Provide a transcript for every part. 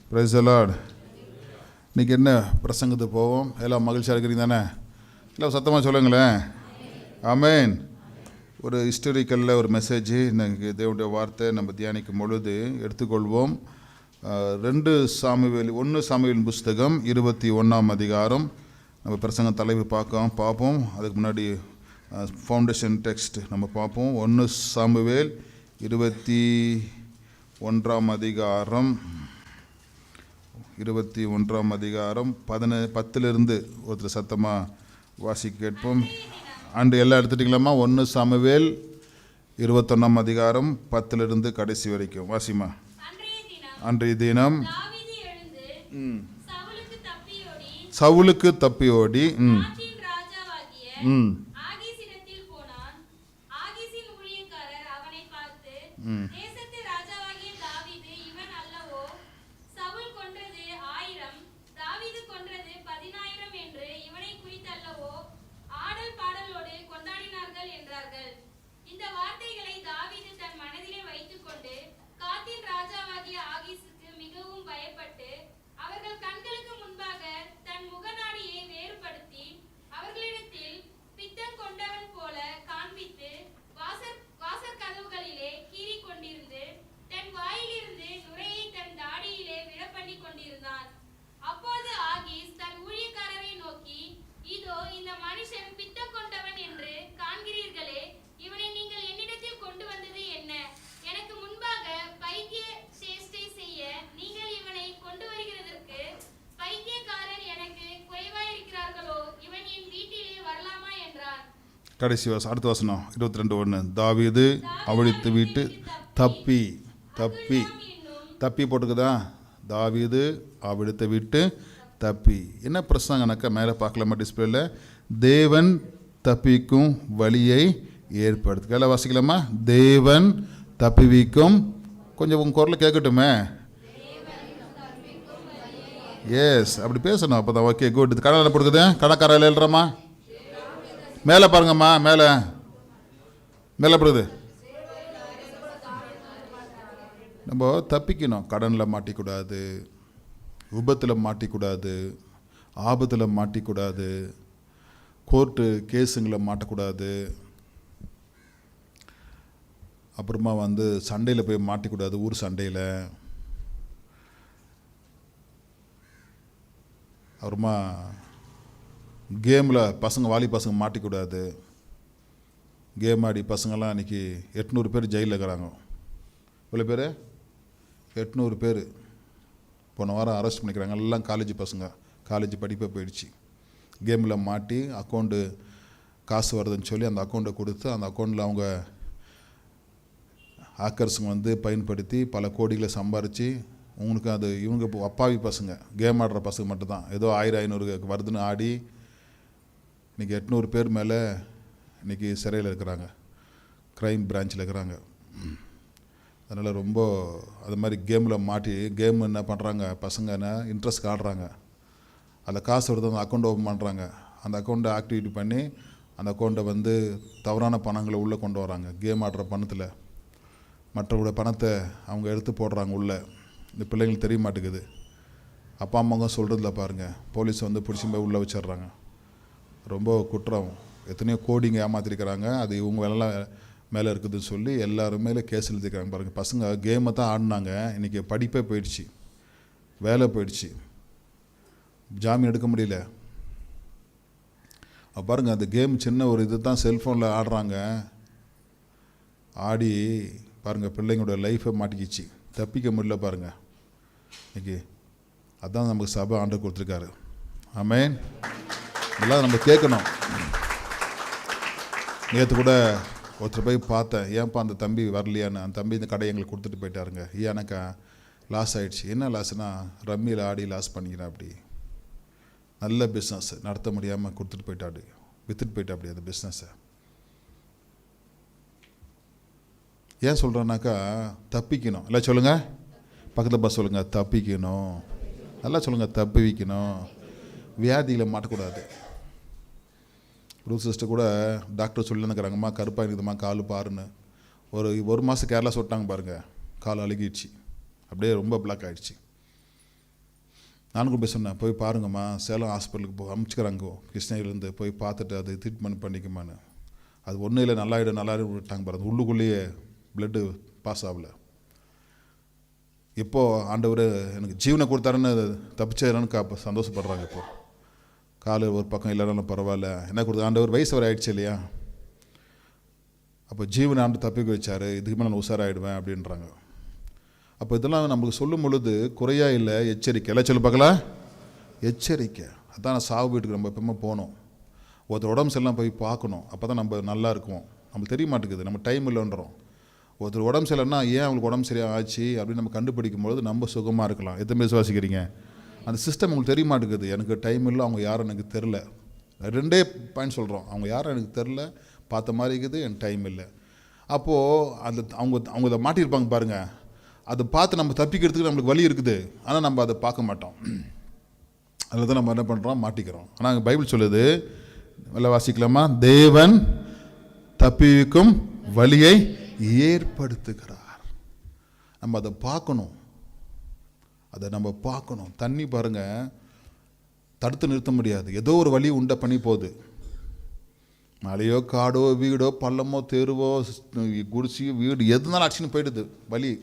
Praise the Lord. இன்றைக்கி என்ன பிரசங்கத்துக்கு போவோம்? எல்லாம் மகிழ்ச்சியாக இருக்கிறீங்க தானே? இல்லை சத்தமாக சொல்லுங்களேன். ஆமேன். ஒரு ஹிஸ்டரிக்கலில் ஒரு மெசேஜ் இன்னைக்கு தேவனுடைய வார்த்தை நம்ம தியானிக்கும் பொழுது எடுத்துக்கொள்வோம். 1 சாமுவேல் புஸ்தகம் 21ஆம் அதிகாரம் நம்ம பிரசங்க தலைப்பு பார்ப்போம். அதுக்கு முன்னாடி ஃபவுண்டேஷன் டெக்ஸ்ட் நம்ம பார்ப்போம். 1 சாமுவேல் 21ஆம் அதிகாரம் 10 ஒருத்தர் சத்தமாக வாசிக்க கேட்போம். அன்று எல்லாம் எடுத்துட்டிங்களாம்மா? 1 சாமுவேல் 21ஆம் அதிகாரம் 10 கடைசி வரைக்கும் வாசிமா. அன்றைய தினம் சவுலுக்கு தப்பியோடி கடைசி அடுத்த வசனம் 22:1. தாவீது அவிழ்த்து விட்டு தப்பி போட்டுக்குதா? தாவீது அவிழ்த்து விட்டு தப்பி. என்ன பிரசங்கனாக்கா மேலே பார்க்கலாமா டிஸ்பிளேல? தேவன் தப்பிக்கும் வழியை ஏற்படுத்து. எல்லாம் வாசிக்கலாமா? தேவன் தப்பிவிக்கும். கொஞ்சம் உங்கள் குரலை கேட்கட்டுமே. எஸ், அப்படி பேசணும். அப்போ தான் ஓகே குட். கடலை போட்டுக்குது. கடைக்காரில் எழுதுறமா? மேலே பாருங்கம்மா, மேலே போடுது. நம்ம தப்பிக்கணும். கடனில் மாட்டிக்கூடாது, விபத்தில் மாட்டிக்கூடாது, ஆபத்தில் மாட்டிக்கூடாது, கோர்ட்டு கேஸுங்களை மாட்டக்கூடாது, அப்புறமா சண்டையில் போய் மாட்டிக்கூடாது, ஊர் சண்டையில். அப்புறமா கேமில் வாலி பசங்க மாட்டிக்கூடாது. கேம் ஆடி பசங்கள்லாம் இன்றைக்கி 800 பேர் ஜெயிலில் இருக்கிறாங்க. இவ்வளோ பேர் 800 பேர் போன வாரம் அரெஸ்ட் பண்ணிக்கிறாங்க. எல்லாம் காலேஜ் பசங்க, காலேஜ் படிப்பே போயிடுச்சு. கேமில் மாட்டி அக்கௌண்ட்டு காசு வருதுன்னு சொல்லி அந்த அக்கௌண்ட்டை கொடுத்து அந்த அக்கௌண்ட்டில் அவங்க ஹேக்கர்ஸுங்க பயன்படுத்தி பல கோடிகளை சம்பாரித்து உங்களுக்கு இவங்க அப்பாவி பசங்க, கேம் ஆடுற பசங்க மட்டும்தான் ஏதோ 1000-500 வருதுன்னு ஆடி இன்றைக்கி 800 பேர் மேலே இன்றைக்கி சிறையில் இருக்கிறாங்க, க்ரைம் பிரான்ச்சில் இருக்கிறாங்க. அதனால் ரொம்ப அது மாதிரி கேமில் மாட்டி கேம் என்ன பண்ணுறாங்க பசங்க, இன்ட்ரெஸ்ட் ஆடுறாங்க. அதில் காசு வருது, அந்த அக்கௌண்ட் ஓப்பன் பண்ணுறாங்க. அந்த அக்கௌண்ட்டை ஆக்டிவிட்டி பண்ணி அந்த அக்கௌண்ட்டை தவறான பணங்களை உள்ளே கொண்டு வராங்க. கேம் ஆடுற பணத்தில் மற்றவங்களோட பணத்தை அவங்க எடுத்து போடுறாங்க உள்ளே. இந்த பிள்ளைங்களுக்கு தெரிய மாட்டேங்குது. அப்பா அம்மாங்க சொல்கிறதில்ல பாருங்கள். போலீஸ் பிடிச்சி போய் உள்ளே வச்சிடுறாங்க. ரொம்ப குற்றம். எத்தனையோ கோடிங்க ஏமாத்திருக்கிறாங்க. அது இவங்க மேலே இருக்குதுன்னு சொல்லி எல்லாருமே கேஸ் எழுதிக்கிறாங்க பாருங்கள். பசங்க கேமை தான் ஆடினாங்க, இன்றைக்கி படிப்பே போயிடுச்சு, வேலை போயிடுச்சு, ஜாமீன் எடுக்க முடியல. பாருங்கள், அந்த கேம் சின்ன ஒரு இது தான் செல்ஃபோனில் ஆடுறாங்க. ஆடி பாருங்கள் பிள்ளைங்களோட லைஃப்பை மாட்டிக்கிச்சு, தப்பிக்க முடியல பாருங்கள். இன்றைக்கி அதான் நமக்கு சபை ஆண்டு கொடுத்துருக்காரு. ஆமேன். இதெல்லாம் நம்ம கேட்கணும். நேற்று கூட ஒருத்தர் போய் பார்த்தேன், ஏன்ப்பா அந்த தம்பி வரலையான்னு. அந்த தம்பி இந்த கடை எங்களுக்கு கொடுத்துட்டு போயிட்டாருங்க. ஏன்னாக்கா லாஸ் ஆகிடுச்சு. என்ன லாஸ்னா, ரம்மியில் ஆடி லாஸ் பண்ணிக்கிறேன். அப்படி நல்ல பிஸ்னஸ் நடத்த முடியாமல் விற்றுட்டு போயிட்டா அப்படி அந்த பிஸ்னஸை. ஏன் சொல்கிறேன்னாக்கா தப்பிக்கணும். இல்லை சொல்லுங்கள், பக்கத்தில் பஸ் சொல்லுங்கள், தப்பிக்கணும். நல்லா சொல்லுங்கள், தப்பிக்கணும். வியாதியில் மாட்டக்கூடாது. ரூல் சிஸ்டர் கூட டாக்டர் சொல்லியிருந்துக்கிறாங்கம்மா, கருப்பாக இருக்குதும்மா கால் பாருன்னு. ஒரு மாதம் கேரளா சொல்லிட்டாங்க பாருங்கள், கால் அழுகிடுச்சு, அப்படியே ரொம்ப பிளாக் ஆகிடுச்சு. நானும் கூட போய் சொன்னேன், போய் பாருங்கம்மா, சேலம் ஹாஸ்பிட்டலுக்கு அமுச்சுக்கிறாங்க கிருஷ்ணகிரிலேருந்து, போய் பார்த்துட்டு அது ட்ரீட்மெண்ட் பண்ணிக்குமான்னு. அது ஒன்றும் இல்லை, நல்லாயிடும் விட்டாங்க பாருங்க. உள்ளுக்குள்ளேயே பிளட்டு பாஸ் ஆகலை. இப்போது ஆண்டவர் எனக்கு ஜீவனை கொடுத்தாருன்னு தப்பிச்சேன்னு சந்தோஷப்படுறாங்க. இப்போது காலு ஒரு பக்கம் இல்லைனாலும் பரவாயில்ல, என்ன கொடுத்து ஆண்டவர் வயசு வரை ஆயிடுச்சு இல்லையா, அப்போ ஜீவனை ஆண்டு தப்பிக்க வச்சார், இதுக்கு மேலே நான் உஷாராயிடுவேன் அப்படின்றாங்க. அப்போ இதெல்லாம் நம்மளுக்கு சொல்லும் பொழுது குறையா இல்லை, எச்சரிக்கை. எல்லாம் சொல்லி பார்க்கலாம், எச்சரிக்கை. அதான் நான் சாவு வீட்டுக்கு நம்ம எப்பவுமே போகணும். ஒருத்தர் உடம்பு சரியில்லாம் போய் பார்க்கணும், அப்போ தான் நம்ம நல்லா இருக்கும். நம்மளுக்கு தெரிய மாட்டேங்குது, நம்ம டைம் இல்லைன்றோம். ஒருத்தர் உடம்பு சரியில்லைன்னா ஏன் அவங்களுக்கு உடம்பு சரியாக ஆச்சு அப்படின்னு நம்ம கண்டுபிடிக்கும் பொழுது நம்ம சுகமாக இருக்கலாம். எத்தனை பேர் சுவாசிக்கிறீங்க? அந்த சிஸ்டம் உங்களுக்கு தெரிய மாட்டேங்குது. எனக்கு டைம் இல்லை, அவங்க யாரும் எனக்கு தெரில. ரெண்டே பாயிண்ட் சொல்கிறோம், அவங்க யாரும் எனக்கு தெரில, பார்த்த மாதிரி இருக்குது, எனக்கு டைம் இல்லை. அப்போது அந்த அவங்க அதை மாட்டியிருப்பாங்க பாருங்கள், அதை பார்த்து நம்ம தப்பிக்கிறதுக்கு நம்மளுக்கு வழி இருக்குது, ஆனால் நம்ம அதை பார்க்க மாட்டோம். அதில் தான் நம்ம என்ன பண்ணுறோம், மாட்டிக்கிறோம். ஆனால் பைபிள் சொல்லுது, நல்லா வாசிக்கலாமா, தேவன் தப்பிக்கும் வழியை ஏற்படுத்துகிறார். நம்ம அதை பார்க்கணும், அதை நம்ம பார்க்கணும். தண்ணி பாருங்கள், தடுத்து நிறுத்த முடியாது, ஏதோ ஒரு வழி உண்டை பண்ணி போகுது. மலையோ காடோ வீடோ பள்ளமோ தெருவோ குடிசையோ வீடு எதுனாலும் அடிச்சுன்னு போயிடுது வழி.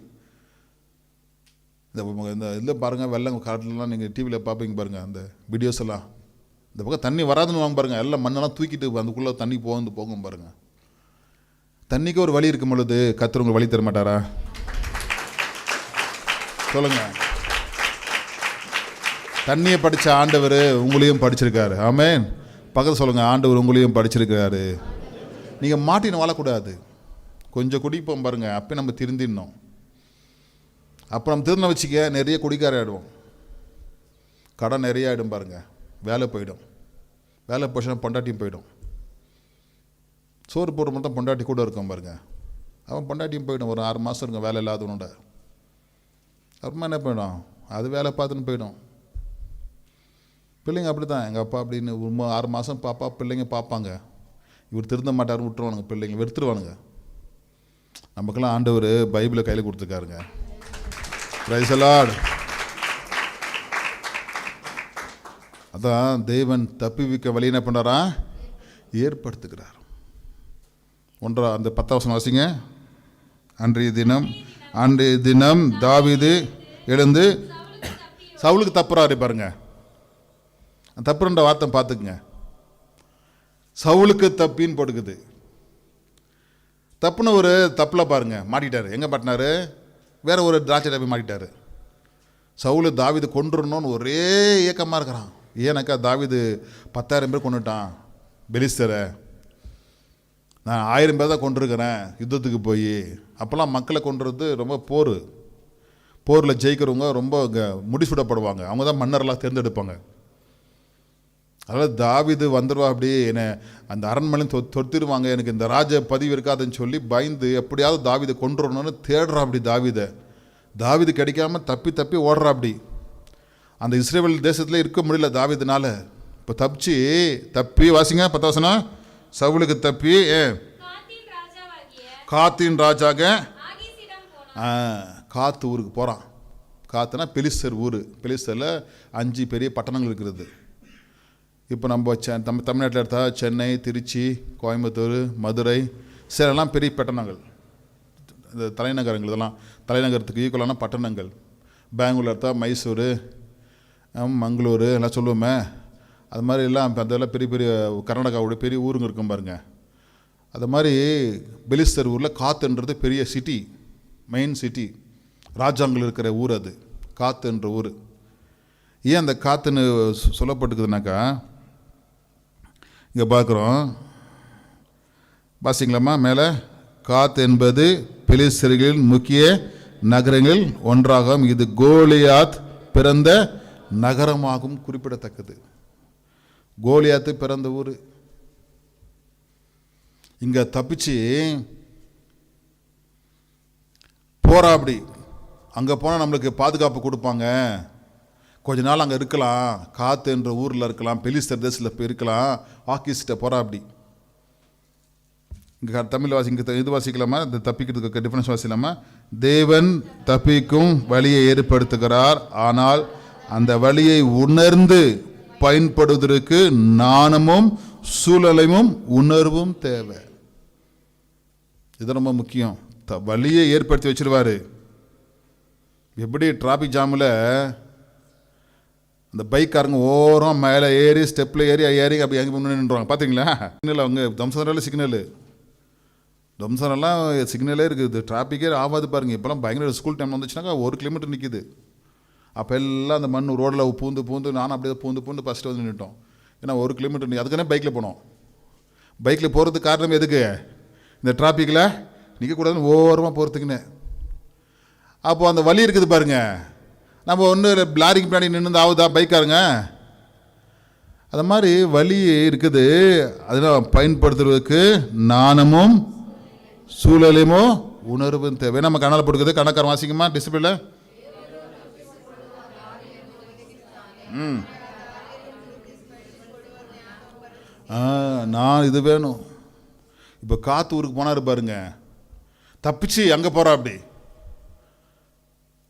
இந்த இதில் பாருங்கள், வெள்ளம் காட்டிலலாம் நீங்கள் டிவியில் பார்ப்பீங்க பாருங்கள், அந்த வீடியோஸ் எல்லாம். இந்த பக்கம் தண்ணி வராதுன்னு வாங்க பாருங்கள், எல்லாம் மண்ணெல்லாம் தூக்கிட்டு அதுக்குள்ளே தண்ணி போகும் பாருங்கள். தண்ணிக்கு ஒரு வழி இருக்கும் பொழுது கர்த்தர் உங்களுக்கு வழி தர மாட்டாரா? சொல்லுங்கள். தண்ணியை படித்த ஆண்டவர் உங்களையும் படிச்சிருக்காரு. ஆமென். பக்கத்தில் சொல்லுங்கள், ஆண்டவர் உங்களையும் படிச்சிருக்காரு. நீங்கள் மாட்டின்னு வாழக்கூடாது. கொஞ்சம் குடிப்போம் பாருங்கள், அப்போ நம்ம திருந்திடணும். அப்போ நம்ம திருந்த வச்சுக்க நிறைய குடிக்கார ஆகிடுவோம், கடன் நிறைய ஆகிடும் பாருங்கள், வேலை போயிடும், வேலை போச்சுன்னா பொண்டாட்டியும் போயிடும். சோறு போடுற மட்டும் தான் பொண்டாட்டி கூட இருக்கும் பாருங்கள், அவன் பொண்டாட்டியும் போயிடும். ஒரு 6 மாதம் இருக்கும் வேலை இல்லாதவனோட, அப்புறமா என்ன போயிடும், அது வேலை பார்த்துன்னு போயிடும். பிள்ளைங்க அப்படி தான், எங்கள் அப்பா அப்படின்னு 6 மாதம் பாப்பா பிள்ளைங்க பார்ப்பாங்க, இவர் திருந்த மாட்டார், விட்டுருவானுங்க, பிள்ளைங்க வெறுத்துருவானுங்க. நமக்கெல்லாம் ஆண்டவர் பைபிளை கையில் கொடுத்துருக்காருங்க. Praise the Lord. அதான் தேவன் தப்பிவிக்க வழி என்ன பண்ணுறாரா, ஏற்படுத்துகிறார். அந்த 10ஆம் வசனம் வாசிங்க. அன்றைய தினம் தாவீது எழுந்து சவுலுக்கு தப்புறாரு பாருங்க. தப்புன்ற வார்த்தை பார்த்துக்குங்க, சவுலுக்கு தப்பின்னு போட்டுக்குது. தப்புன்னு ஒரு தப்பில் பாருங்க மாட்டிட்டாரு. எங்கே மாட்டினாரு, வேற ஒரு திராட்சை போய் மாட்டிட்டாரு. சவுலு தாவீது கொன்றுடணும்னு ஒரே இயக்கமாக இருக்கிறான். ஏன்னாக்கா தாவீது 10,000 பேர் கொண்டுட்டான் பெலிஸ்தரை, நான் 1000 பேர் தான் கொண்டிருக்கிறேன் யுத்தத்துக்கு போய். அப்போல்லாம் மக்களை கொண்டுறது ரொம்ப போரில் ஜெயிக்கிறவங்க ரொம்ப முடிசூடப்படுவாங்க, அவங்க தான் மன்னரெல்லாம் தேர்ந்தெடுப்பாங்க. அதனால் தாவீது வந்துடுவா அப்படி என்ன அந்த அரண்மனையும் தொத்திடுவாங்க, எனக்கு இந்த ராஜ பதிவு இருக்காதுன்னு சொல்லி பயந்து எப்படியாவது தாவீதை கொண்டுடணும்னு தேடுறா. அப்படி தாவீது கிடைக்காம தப்பி ஓடுறா. அப்படி அந்த இஸ்ரேல் தேசத்தில் இருக்க முடியல தாவீதுனால. இப்போ தப்பி வாசிங்க 10 வசனம். சவுலுக்கு தப்பி காத்தின் ராஜாக காத்து ஊருக்கு போகிறான். காத்துனா பெலிஸ்தர் ஊர். பெலிஸ்தரில் 5 பெரிய பட்டணங்கள் இருக்கிறது. இப்போ நம்ம தமிழ்நாட்டில் எடுத்தால் சென்னை, திருச்சி, கோயம்புத்தூர், மதுரை, சேலம்லாம் பெரிய பட்டணங்கள், இந்த தலைநகரங்கள். இதெல்லாம் தலைநகரத்துக்கு ஈக்குவலான பட்டணங்கள். பெங்களூர் எடுத்தால் மைசூர், மங்களூர் எல்லாம் சொல்லுவோமே, அது மாதிரி எல்லாம் அதெல்லாம் பெரிய பெரிய கர்நாடகாவோட பெரிய ஊருங்க இருக்கும் பாருங்க. அது மாதிரி பெலிஸ்தர் ஊரில் காத்துன்றது பெரிய சிட்டி, மெயின் சிட்டி, ராஜாங்கள் இருக்கிற ஊர். அது காத்துன்ற ஊர். ஏன் அந்த காத்துன்னு சொல்லப்பட்டுக்குதுனாக்கா, இங்கே பார்க்குறோம் வாசிங்களாம்மா மேலே. காத் என்பது பெலிஸ்தர்களின் முக்கிய நகரங்கள் ஒன்றாகும், இது கோலியாத் பிறந்த நகரமாகும் குறிப்பிடத்தக்கது. கோலியாத்து பிறந்த ஊர். இங்கே தப்பிச்சு போகிறா. அப்படி அங்கே போனால் நம்மளுக்கு பாதுகாப்பு கொடுப்பாங்க, கொஞ்ச நாள் அங்கே இருக்கலாம், காத்து என்ற ஊரில் இருக்கலாம், பெலிஸ்தர் தேசத்தில் போய் இருக்கலாம், ஆக்கிஸ்கிட்ட போகிறா. அப்படி இங்கே தமிழ் இங்கே இது வாசிக்கலாமா, இந்த தப்பிக்கிறதுக்கு டிஃபரன்ஸ் வாசிக்கலாமா. தேவன் தப்பிக்கும் வழியை ஏற்படுத்துகிறார், ஆனால் அந்த வழியை உணர்ந்து பயன்படுவதற்கு ஞானமும் சூழலையும் உணர்வும் தேவை. இது ரொம்ப முக்கியம். வழியை ஏற்படுத்தி வச்சிருவாரு. எப்படி டிராபிக் ஜாமில் அந்த பைக்காரங்க ஓரம் மேலே ஏறி ஸ்டெப்பில் ஏறி அப்படி எங்கே நின்றுவாங்க பார்த்தீங்களா? சிக்னல் அவங்க தம்சனரில் தம்சனெல்லாம் சிக்னலே இருக்குது. டிராஃபிக்கே ஆகாது பாருங்கள். இப்போலாம் பயங்கர ஸ்கூல் டைம் வந்துச்சுனாக்கா 1 கிலோமீட்டர் நிற்கிது. அப்போ எல்லாம் அந்த மண் ரோடில் பூந்து நானும் அப்படியே பூந்து ஃபஸ்ட்டு வந்து நின்றுட்டோம். ஏன்னா 1 கிலோமீட்டர் அதுக்குன்னே பைக்கில் போனோம். பைக்கில் போகிறதுக்கு காரணம் எதுக்கு? இந்த டிராஃபிக்கில் நிற்கக்கூடாதுன்னு ஓரமாக போகிறதுக்குன்னு. அப்போது அந்த வழி இருக்குது பாருங்க. நம்ம ஒன்று லாரிக்கு பின்னாடி நின்று ஆகுதா பைக்காருங்க? அது மாதிரி வழி இருக்குது. அதெல்லாம் பயன்படுத்துறதுக்கு ஞானமும் சூழலையுமோ உணர்வும் தேவை. நம்ம கண்ணால் போட்டுக்குது. கணக்கார வாசிக்குமா டிசிப்ளின்ல? நான் இது வேணும். இப்போ காத்து ஊருக்கு போனாரு பாருங்க, தப்பிச்சு அங்கே போகிறா அப்படி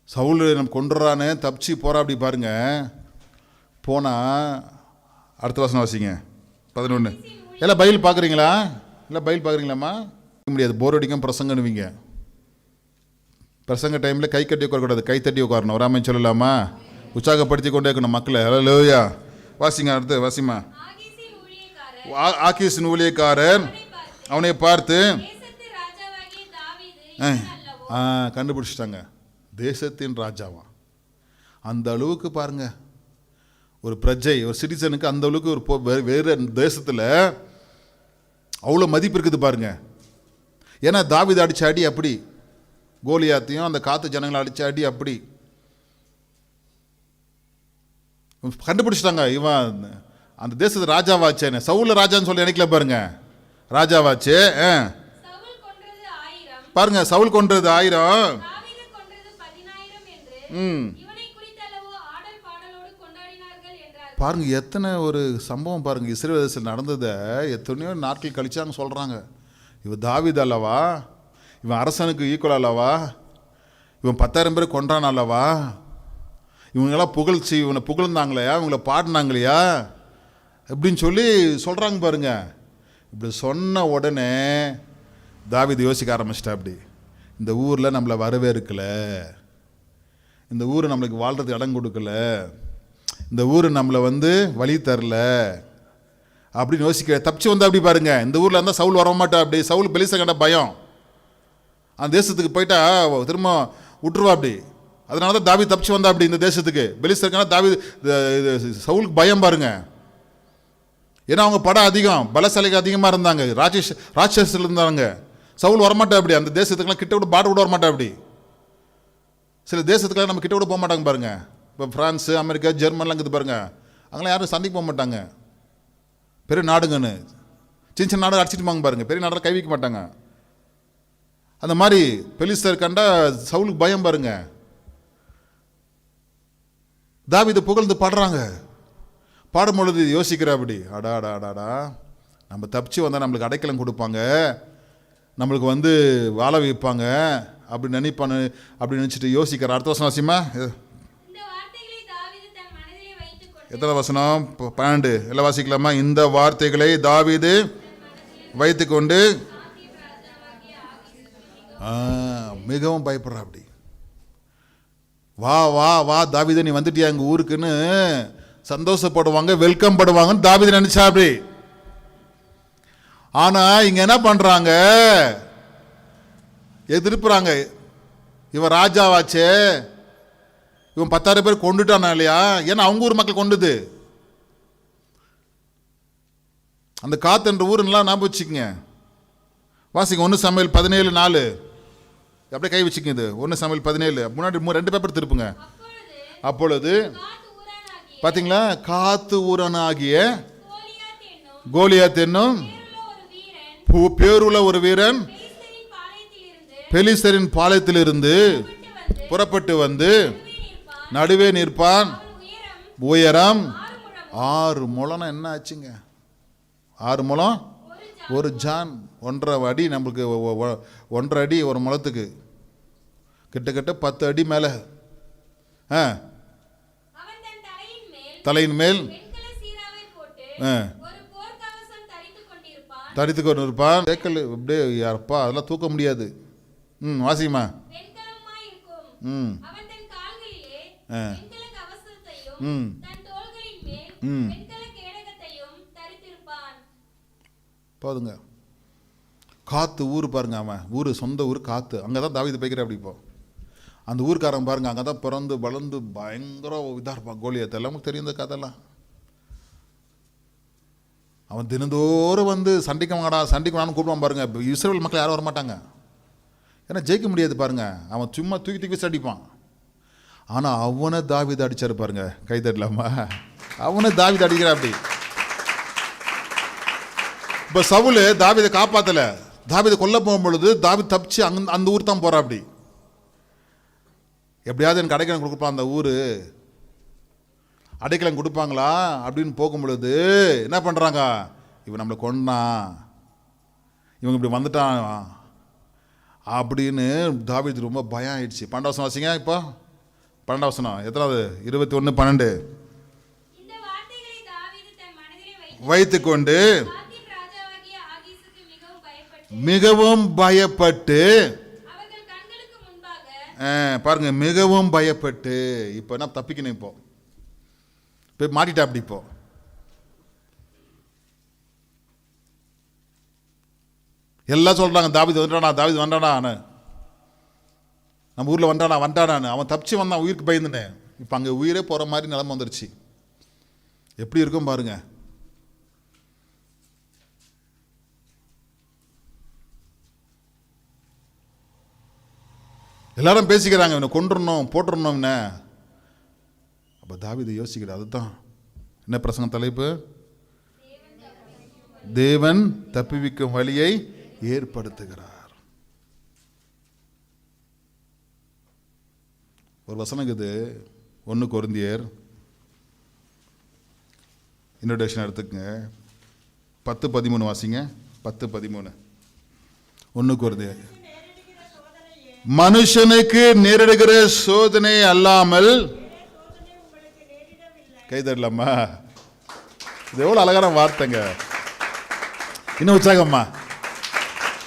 சவுல் நம்ம கொண்டுறானே தப்பிச்சு போகிறா அப்படி பாருங்க. போனால் அடுத்த வசனம் வாசிங்க 11. எல்லாம் பைபிள் பார்க்குறீங்களா? இல்லை பைபிள் பார்க்குறீங்களாம்மா? முடியாது, போர் அடிக்கும் பிரசங்கன்னுவீங்க. பிரசங்க டைமில் கை கட்டி உட்காரக்கூடாது, கை தட்டி உட்காரணும். ஒரு அமைச்சு சொல்லலாமா? உற்சாகப்படுத்தி கொண்டே இருக்கணும் மக்களை. ஹல்லேலூயா. வாசிங்க, அடுத்து வாசிமா. ஆக்கீசின் ஊழியக்காரர் அவனை பார்த்து கண்டுபிடிச்சிட்டாங்க, தேசத்தின் ராஜாவா. அந்த அளவுக்கு பாருங்க, ஒரு பிரஜை, ஒரு சிட்டிசனுக்கு அந்த அளவுக்கு ஒரு வேறு தேசத்தில் அவ்வளோ மதிப்பு இருக்குது பாருங்க. ஏன்னா தாவீது அடித்த அடி அப்படி, கோலியாத்தையும் அந்த காத்து ஜனங்களை அடித்த அடி அப்படி. கண்டுபிடிச்சிட்டாங்க, இவன் அந்த தேசத்து ராஜாவாச்சேன்னு. சவுல் ராஜான்னு சொல்லி நினைக்கல பாருங்க, ராஜாவாச்சு. பாருங்க, சவுல் கொன்றது 1000, பாருங்க எத்தனை ஒரு சம்பவம் பாருங்க. இஸ்ரவேல் தேசத்தில் நடந்ததை எத்தனையோ நாட்கள் கழிச்சாங்க சொல்றாங்க. இவன் தாவீது அல்லவா, இவன் அரசனுக்கு ஈக்குவல் அல்லவா, இவன் 10,000 பேர் கொன்றான் அல்லவா, இவங்கெல்லாம் புகழ்ச்சி, இவனை புகழ்ந்தாங்களையா, இவங்கள பாடினாங்களையா அப்படின்னு சொல்லி சொல்கிறாங்க பாருங்க. இப்படி சொன்ன உடனே தாவீது யோசிக்க ஆரம்பிச்சிட்டா. அப்படி இந்த ஊரில் நம்மளை வரவேற்கல, இந்த ஊர் நம்மளுக்கு வாழ்கிறதுக்கு இடம் கொடுக்கல, இந்த ஊர் நம்மளை வழி தரல அப்படின்னு யோசிக்க தப்பிச்சு வந்தா. அப்படி பாருங்க, இந்த ஊரில் இருந்தால் சவுல் வர மாட்டா. அப்படி சவுல் பெலிஸ்தரை கண்ட பயம், அந்த தேசத்துக்கு போயிட்டா திரும்ப விட்டுருவா. அப்படி அதனால தான் தாவீது தப்பிச்சு வந்தா. அப்படி இந்த தேசத்துக்கு பெலிஸ்தருக்கான தாவீது சவுலுக்கு பயம் பாருங்க. ஏன்னா அவங்க படம் அதிகம், பலசாலிகள் அதிகமாக இருந்தாங்க, ராட்சஸில் இருந்தாங்க. சவுல் வரமாட்டா. அப்படி அந்த தேசத்துக்கெல்லாம் கிட்ட விட பாடு விட வரமாட்டா. அப்படி சில தேசத்துக்கெல்லாம் நம்ம கிட்ட விட போக மாட்டாங்க பாருங்க. இப்போ ஃப்ரான்ஸு, அமெரிக்கா, ஜெர்மன்லாம் இருக்குது பாருங்க, அங்கெல்லாம் யாரும் சந்திக்க போக மாட்டாங்க. பெரிய நாடுங்கன்னு சின்ன சின்ன நாடு அடிச்சிட்டு வாங்க பாருங்க, பெரிய நாடெல்லாம் கை வைக்க மாட்டாங்க. அந்த மாதிரி பெலிஸ்தர் கண்டா சவுலுக்கு பயம் பாருங்க. தாவீது புகழ்ந்து பாடுறாங்க. பாடும்பொழுது யோசிக்கிற அப்படி, அடாடாடாடா நம்ம தப்பிச்சு வந்தால் நம்மளுக்கு அடைக்கலம் கொடுப்பாங்க, நம்மளுக்கு வாழ வைப்பாங்க அப்படி நினைப்பானு அப்படி நினச்சிட்டு யோசிக்கிற. அடுத்த வசனம் வாசிமா. எத்தனை வசனம்? 12. எல்லாம் வாசிக்கலாமா? இந்த வார்த்தைகளை தாவீது வைத்துக்கொண்டு மிகவும் பயப்படுறா. அப்படி வா வா வா தாவீது, நீ வந்துட்டியா எங்கள் ஊருக்குன்னு சந்தோஷப்படுவாங்க, வெல்கம் படுவாங்கன்னு தாவீது நினைச்சா. அப்படி ஆனா இங்க என்ன பண்றாங்க? எதிர்ப்புறாங்க. இவன் ராஜாவாச்சே, இவன் 10,000 பேர் கொண்டுட்டானா இல்லையா? ஏன்னா அவங்க ஊர் மக்கள் கொண்டுது. அந்த காத்துன்ற ஊர் நல்லா ஞாபகம் வச்சுக்கங்க. வாசிங்க 1 சாமுவேல் 17:4. அப்படியே கை வச்சுக்கங்க. இது 1 சாமுவேல் 17. முன்னாடி 2 பேப்பர் திருப்புங்க. அப்பொழுது பார்த்தீங்களா, காத்து ஊரன் ஆகிய கோலியாத் என்னும் பேருள்ள ஒரு வீரன் பெலிஸ்தரின் பாளையத்திலிருந்து புறப்பட்டு வந்து நடுவே நிற்பான். உயரம் 6 முழம். என்ன ஆச்சுங்க? 6 முழம் 1 ஜான், 1.5 அடி. நம்மளுக்கு 1.5 அடி ஒரு முழத்துக்கு, கிட்டத்தட்ட 10 அடி மேலே. தலையின் மேல் தரித்து கொண்டு இருப்பான். சேக்கல் அப்படியே யாரப்பா அதெல்லாம் தூக்க முடியாது. வாசிமா. போதுங்க. காத்து ஊர் பாருங்க, அவன் ஊர் சொந்த ஊர் காத்து. அங்கே தான் தாவீது போய்க்கிற. அப்படி இப்போ அந்த ஊர்க்காரன் பாருங்க, அங்கே தான் பிறந்து வளர்ந்து பயங்கர இதாக இருப்பான். கோலியாத் எல்லாமே தெரியும் இந்த கதையெல்லாம். அவன் தினந்தோறும் வந்து சண்டைக்கு வாடான்னு கூப்பிடுவான் பாருங்க. இஸ்ரவேல் மக்கள் யாரும் வரமாட்டாங்க, ஏன்னா ஜெயிக்க முடியாது பாருங்க. அவன் சும்மா தூக்கி வச்சு அடிப்பான். ஆனால் அவனை தாவீது அடிச்சாரு பாருங்க. கை தட்டலாமா? அவனை தாவீது அடிக்கிற. அப்படி இப்போ சவுல் தாவீதை காப்பாற்றலை. தாவீதை கொல்ல போகும்பொழுது தாவீது தப்பிச்சு அந்த ஊர் தான் போகிறா. அப்படி எப்படியாவது எனக்கு அடைக்கலம் கொடுப்பான். அந்த ஊர் அடைக்கலம் கொடுப்பாங்களா அப்படின்னு போகும்பொழுது என்ன பண்ணுறாங்க? இவன் நம்மளை கொண்டான், இவங்க இப்படி வந்துட்டான் அப்படின்னு தாவீது ரொம்ப பயம் ஆயிடுச்சு. 12 வசனம் வாசிங்க. இப்போ 12 வசனம் எத்தனாவது? 21:12 வைத்துக்கொண்டு மிகவும் பயப்பட்டு பாருங்க, மிகவும் பயப்பட்டு. இப்போ என்ன தப்பிக்கணும்? இப்போ போய் மாட்டிட்டா. அப்படி இப்போ எல்லாம் சொல்றாங்க தாவீது வந்தானா, நம்ம ஊரில் வந்தானான்னு. அவன் தப்பிச்சு வந்தான், உயிருக்கு பயந்துனேன். இப்போ அங்கே உயிரே போகிற மாதிரி நிலைமை வந்துருச்சு. எப்படி இருக்கும் பாருங்க. எல்லாரும் பேசிக்கிறாங்க, இவனை கொண்டுடணும் போட்டுடணும் என்ன. அப்போ தாவீது யோசிக்கிறார். அதுதான் என்ன பிரசங்க தலைப்பு? தேவன் தப்புவிக்கும் வழியை ஏற்படுத்துகிறார். ஒரு வசனம் இது 1 கொரிந்தியர் இன்ட்ரோடக்ஷன் எடுத்துக்கங்க. 10:13 வாசிங்க. 10:13 1 கொரிந்தியர். மனுஷனுக்கு நேரிடுகிற சோதனை அல்லாமல் கைதரலாமா? இது எவ்வளவு அழகான வார்த்தைங்க. இன்னும் உற்சாகம்மா,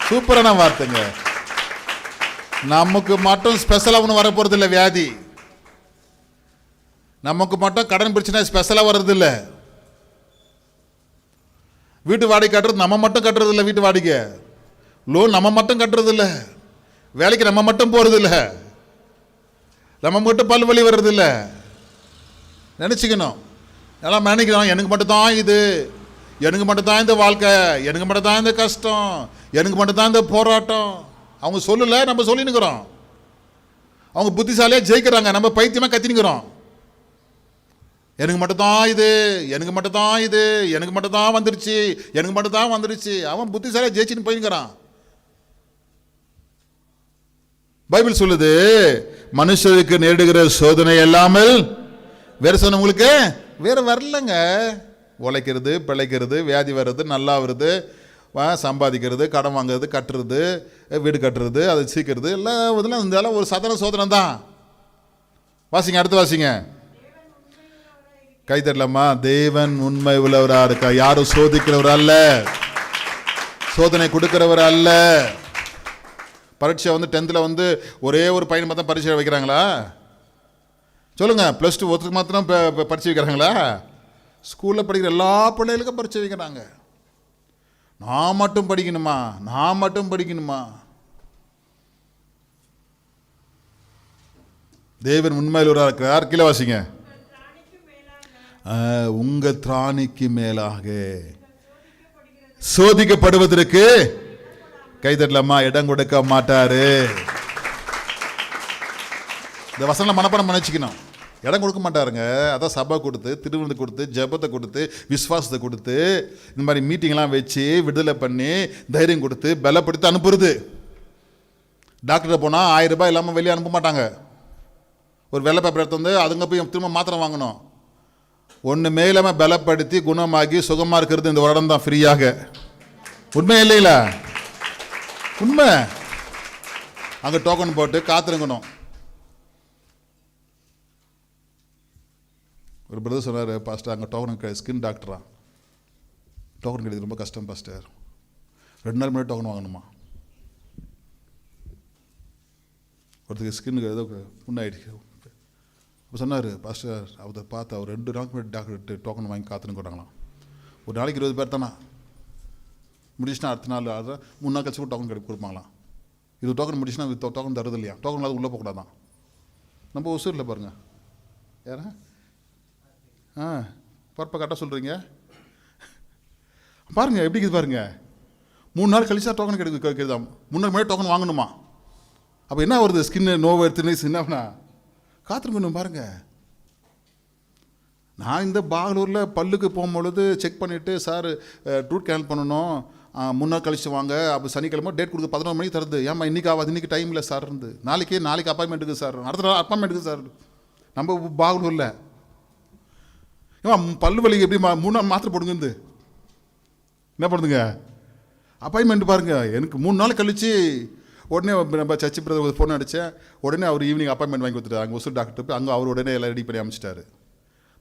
சூப்பரான வார்த்தைங்க. நமக்கு மட்டும் ஸ்பெஷலாக ஒன்றும் வரப்போறது இல்லை. வியாதி நமக்கு மட்டும், கடன் பிரச்சனை ஸ்பெஷலாக வர்றது இல்லை. வீட்டு வாடகை கட்டுறது நம்ம மட்டும் கட்டுறது இல்லை. வீட்டு வாடகை லோன் நம்ம மட்டும் கட்டுறது இல்லை. வேலைக்கு நம்ம மட்டும் போறது இல்லை. நம்ம மட்டும் பல் வலி வர்றது இல்லை. நினச்சிக்கணும், எல்லாம் நினைக்கிறோம் எனக்கு மட்டும்தான் இது, எனக்கு மட்டும்தான் இந்த வாழ்க்கை, எனக்கு மட்டும்தான் இந்த கஷ்டம், எனக்கு மட்டும்தான் இந்த போராட்டம். அவங்க சொல்லலை, நம்ம சொல்லினுக்கிறோம். அவங்க புத்திசாலியாக ஜெயிக்கிறாங்க, நம்ம பைத்தியமாக கத்தினுக்கிறோம். எனக்கு மட்டும்தான் இது, எனக்கு மட்டும்தான் இது, எனக்கு மட்டும்தான் வந்துருச்சு, எனக்கு மட்டும்தான் வந்துருச்சு. அவன் புத்திசாலியாக ஜெயிச்சுன்னு போயினுக்கிறான். பைபிள் சொல்லுது, மனுஷருக்கு நேரிடுகிற சோதனை இல்லாமல் வேற சொன்ன உங்களுக்கு வேற வரலங்க. உழைக்கிறது, பிழைக்கிறது, வியாதி வர்றது, நல்லா வருது, சம்பாதிக்கிறது, கடன் வாங்குறது, கட்டுறது, வீடு கட்டுறது, அதை சீக்கிறது, எல்லாம் இதெல்லாம் இருந்தாலும் ஒரு சாதாரண சோதனை தான். வாசிங்க, அடுத்து வாசிங்க. கை தட்டலாமா? தேவன் உண்மை உள்ளவரா இருக்கா. யாரும் சோதிக்கிறவர் அல்ல, சோதனை கொடுக்கிறவர் அல்ல. பரீட்சை வந்து 10th ஒரே ஒரு பையன் மட்டும் பரீட்சை வைக்கிறாங்களா? சொல்லுங்க. +2 ஒருத்தருக்கு மாத்திரம் பரீட்சை வைக்கிறாங்களா? ஸ்கூலில் படிக்கிற எல்லா பிள்ளைகளுக்கும் பரீட்சை வைக்கிறாங்க. நான் மட்டும் படிக்கணுமா? நான் மட்டும் படிக்கணுமா? தேவன் உண்மையில் ஒரு இருக்கிறார். கீழே வாசிங்க. உங்க திராணிக்கு மேலாக சோதிக்கப்படுவதற்கு கைதட்டலாமா? இடம் கொடுக்க மாட்டாரு. இந்த வசனம் மனப்பாடம் பண்ணிச்சுக்கணும். இடம் கொடுக்க மாட்டாருங்க. அதான் சபை கொடுத்து, திருவிழந்து கொடுத்து, ஜபத்தை கொடுத்து, விசுவாசத்தை கொடுத்து, இந்த மாதிரி மீட்டிங்லாம் வச்சு விடுதலை பண்ணி தைரியம் கொடுத்து பலப்படுத்தி அனுப்புறது. டாக்டரை போனால் 1000 ரூபாய் இல்லாமல் வெளியே அனுப்ப மாட்டாங்க. ஒரு வெள்ளை பேப்பர் எடுத்து வந்து அதுங்க போய் திரும்ப மாத்திரை வாங்கணும். ஒன்றுமே இல்லாமல் பலப்படுத்தி குணமாகி சுகமாக இருக்கிறது இந்த வருடம் தான், ஃப்ரீயாக. உண்மை இல்லைங்களா? உண்மை. அங்கே டோக்கன் போட்டு காத்திருக்கணும். ஒரு பிரதர் சொன்னார், பாஸ்டர் அங்கே டோக்கன் ஸ்கின் டாக்டரா, டோக்கன் கிடையாது ரொம்ப கஷ்டம் பாஸ்டர், 2 நாள் முன்னாடி டோக்கன் வாங்கணுமா. ஒருத்தருக்கு ஸ்கின்னுக்கு ஏதோ புண்ணாயிடுச்சு. அப்போ சொன்னார் பாஸ்டர், அவரை பார்த்து அவர் 2 நாளுக்கு முன்னாடி டாக்டர் டோக்கன் வாங்கி காத்துன்னு போட்டாங்களாம். ஒரு நாளைக்கு 20 பேர் தானா, முடிச்சுன்னா அடுத்த நாள் 3 நாள் கழிச்சு கூட டோக்கன் கொடுப்பாங்களாம். இது டோக்கன் முடிச்சுன்னா டோக்கன் தருது இல்லையா, டோக்கன் இல்லாத உள்ளே போகக்கூடாதான். நம்ம ஒசூரில் பாருங்கள், யாரா பரப்ப கரெக்டாக சொல்கிறீங்க பாருங்கள் எப்படி இருக்குது பாருங்கள். 3 நாள் கழிச்சா டோக்கன் கிடைக்குதா, 3 நாள் முன்னாடி டோக்கன் வாங்கணுமா. அப்போ என்ன வருது, ஸ்கின்னு நோவு எடுத்துன்னு என்னன்னா காத்திருக்கணும் பாருங்கள். நான் இந்த பாகலூரில் பல்லுக்கு போகும்பொழுது செக் பண்ணிவிட்டு, சார் ரூட் கேனல் பண்ணணும், 3 நாள் கழிச்சு வாங்க, அப்போ சனிக்கிழமை டேட் கொடுத்து 11 மணிக்கு தருது. ஏம்மா இன்றைக்கி ஆகாது, இன்றைக்கி டைம் இல்லை சார் இருந்து, நாளைக்கு அப்பாயின்மெண்ட் இருக்குது சார், அடுத்த நாள் அப்பாயின்மெண்ட் இருக்குது சார். நம்ம பாகலூரில் ஏமா பல்லு வலிக்கு எப்படி 3 நாள் மாத்திரை போடுங்க, என்ன பண்ணுதுங்க அப்பாயின்மெண்ட் பாருங்கள். எனக்கு 3 நாள் கழிச்சு உடனே நம்ம சர்ச்சி பிரதர் ஃபோன் அடித்தேன், உடனே அவர் ஈவினிங் அப்பாயின்மெண்ட் வாங்கி கொடுத்துட்டாரு. அங்கே ஒசூர் டாக்டர் போய் அங்கே அவர் உடனே எல்லாம் ரெடி பண்ணி அமைச்சிட்டாரு.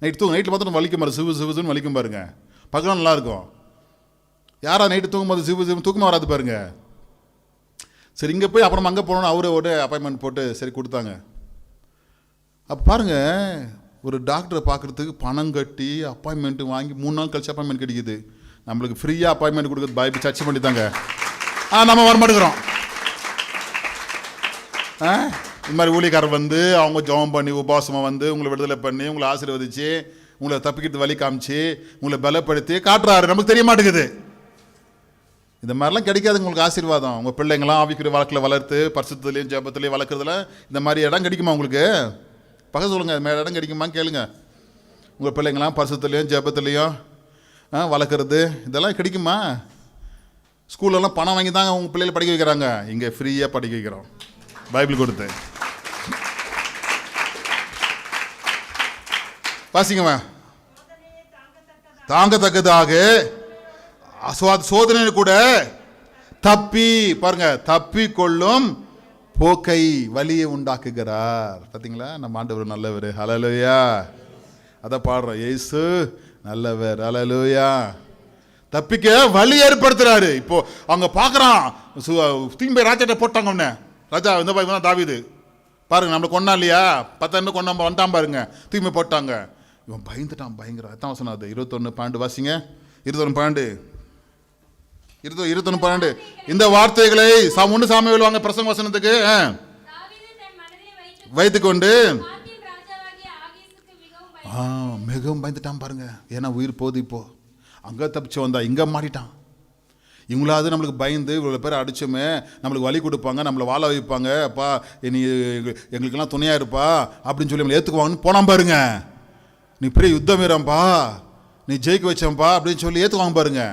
நைட்டில் பார்த்தா வலிக்கும் பாரு, சிவுன்னு வலிக்கும் பாருங்க, பக்கம் நல்லாயிருக்கும். யாரா நைட்டு தூங்கும்போது சிவு தூக்கமாக வராது பாருங்க. சரி இங்கே போய் அப்புறம் அங்கே போனோன்னு அவரே உடனே அப்பாயின்மெண்ட் போட்டு சரி கொடுத்தாங்க. அப்போ பாருங்கள், ஒரு டாக்டரை பார்க்குறதுக்கு பணம் கட்டி அப்பாயின்மெண்ட்டு வாங்கி 3 நாள் கழிச்சு அப்பாயின்மெண்ட் கிடைக்குது. நம்மளுக்கு ஃப்ரீயாக அப்பாயின்மெண்ட் கொடுக்குறது பயப்பி சர்ச்சை பண்ணித்தாங்க. நம்ம வரமாட்டேங்கிறோம். இந்த மாதிரி ஊழியக்காரர் வந்து அவங்க ஜெபம் பண்ணி உபவாசமாக வந்து உங்களை விடுதலை பண்ணி உங்களை ஆசீர்வதிச்சு உங்களை தப்பிக்கிறது வழி காமிச்சு உங்களை பலப்படுத்தி காட்டுறாரு, நமக்கு தெரிய மாட்டேங்குது. இந்த மாதிரிலாம் கிடைக்காது உங்களுக்கு ஆசீர்வாதம். உங்கள் பிள்ளைங்களாம் ஆவிக்குரிய வாழ்க்கையில் வளர்த்து பரிசுத்தத்துலேயும் ஜெபத்துலேயும் வளர்க்குறதுல இந்த மாதிரி இடம் கிடைக்குமா உங்களுக்கு? பக்கம் சொல்லுங்கள், இது மாதிரி இடம் கிடைக்குமான்னு கேளுங்க. உங்கள் பிள்ளைங்களாம் பரிசுத்தத்துலேயும் ஜெபத்துலேயும் வளர்க்குறது இதெல்லாம் கிடைக்குமா? ஸ்கூல்லலாம் பணம் வாங்கி தாங்க உங்கள் பிள்ளைகளை படிக்க வைக்கிறாங்க, இங்கே ஃப்ரீயாக படிக்க வைக்கிறோம் பைபிள் கொடுத்து. வாசிங்கம்மா. தாங்கத்தக்கதாக சோதனை கூட தப்பி பாருங்க, தப்பி கொள்ளும் போக்கை வலியை உண்டாக்குகிறார். பார்த்தீங்களா, நம்ம ஆண்டவர் நல்லவர். ஹல்லேலூயா. அதை பாடுறோம், இயேசு நல்லவர். ஹல்லேலூயா. தப்பிக்க வழி ஏற்படுத்துறாரு. இப்போ அவங்க பார்க்குறான், தீம்பை ராஜாட்ட போட்டாங்க. உடனே ராஜா இந்த தான் தாவீது பாருங்க, நம்மளை கொண்டா இல்லையா, 10 கொண்டா வந்துட்டான் பாருங்க, தூய்மை போட்டாங்க. இவன் பயந்துட்டான் பயங்கர. அதான் சொன்னாது 21:12 வாசிங்க. 21:12 இந்த வார்த்தைகளை 1 சாமுவேல் வாங்க பிரசங்க வசனத்துக்கு வைத்துக்கொண்டு மிகவும் பயந்துட்டான் பாருங்க. ஏன்னா உயிர் போகுது. இப்போ அங்கே தப்பிச்சு வந்தா இங்கே மாட்டிட்டான். இவங்களாவது நம்மளுக்கு பயந்து இவ்வளோ பேர் அடிச்சோமே, நம்மளுக்கு வழி கொடுப்பாங்க, நம்மளை வாழ வைப்பாங்க, அப்பா நீ எங்களுக்கெல்லாம் துணையாக இருப்பா அப்படின்னு சொல்லி நம்மளை ஏற்றுக்குவாங்கன்னு போனான் பாருங்க. நீ பெரிய யுத்தம் வீரம்பா, நீ ஜெயிக்க வச்சம்பா அப்படின்னு சொல்லி ஏற்றுக்குவாங்க பாருங்க.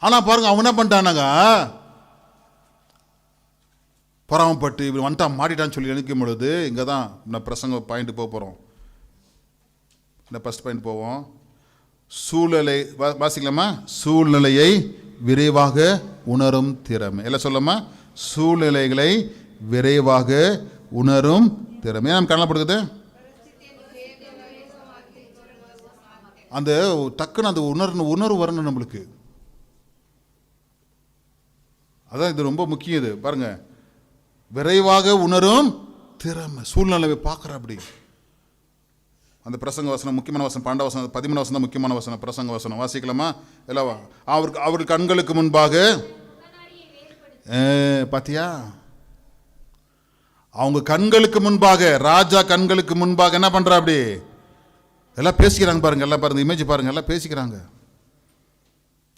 ஆனால் பாருங்க அவங்க என்ன பண்ணிட்டானாங்க, பொறாமப்பட்டு இப்படி வந்துட்டான் மாட்டிட்டான்னு சொல்லி நினைக்கும் பொழுது, இங்கே தான் நான் பிரசங்க பாயிண்ட் போக போகிறோம். இந்த ஃபர்ஸ்ட் பாயிண்ட் போவோம். சூழ்நிலை வாசிக்கலாமா? சூழ்நிலையை விரைவாக உணரும் திறமை. எல்லாம் சொல்லமா, சூழ்நிலைகளை விரைவாக உணரும் திறமை. நம்ம காணப்படுகிறது அந்த டக்குன்னு அந்த உணர்வு வரணும் நம்மளுக்கு. அதான் இது ரொம்ப முக்கியம். இது பாருங்க, விரைவாக உணரும் திறமை. சூழ்நிலை பார்க்குற அப்படி. அந்த பிரசங்க வசனம் முக்கியமான வசனம் 12 வசனம் 13 வசனம் தான் முக்கியமான வசனம். பிரசங்க வசனம் வாசிக்கலாமா? எல்லாம் அவர் கண்களுக்கு முன்பாக பாத்தியா, அவங்க கண்களுக்கு முன்பாக, ராஜா கண்களுக்கு முன்பாக என்ன பண்றா அப்படி எல்லாம் பேசிக்கிறாங்க பாருங்க. எல்லாம் பாருங்க, இமேஜ் பாருங்க, எல்லாம் பேசிக்கிறாங்க.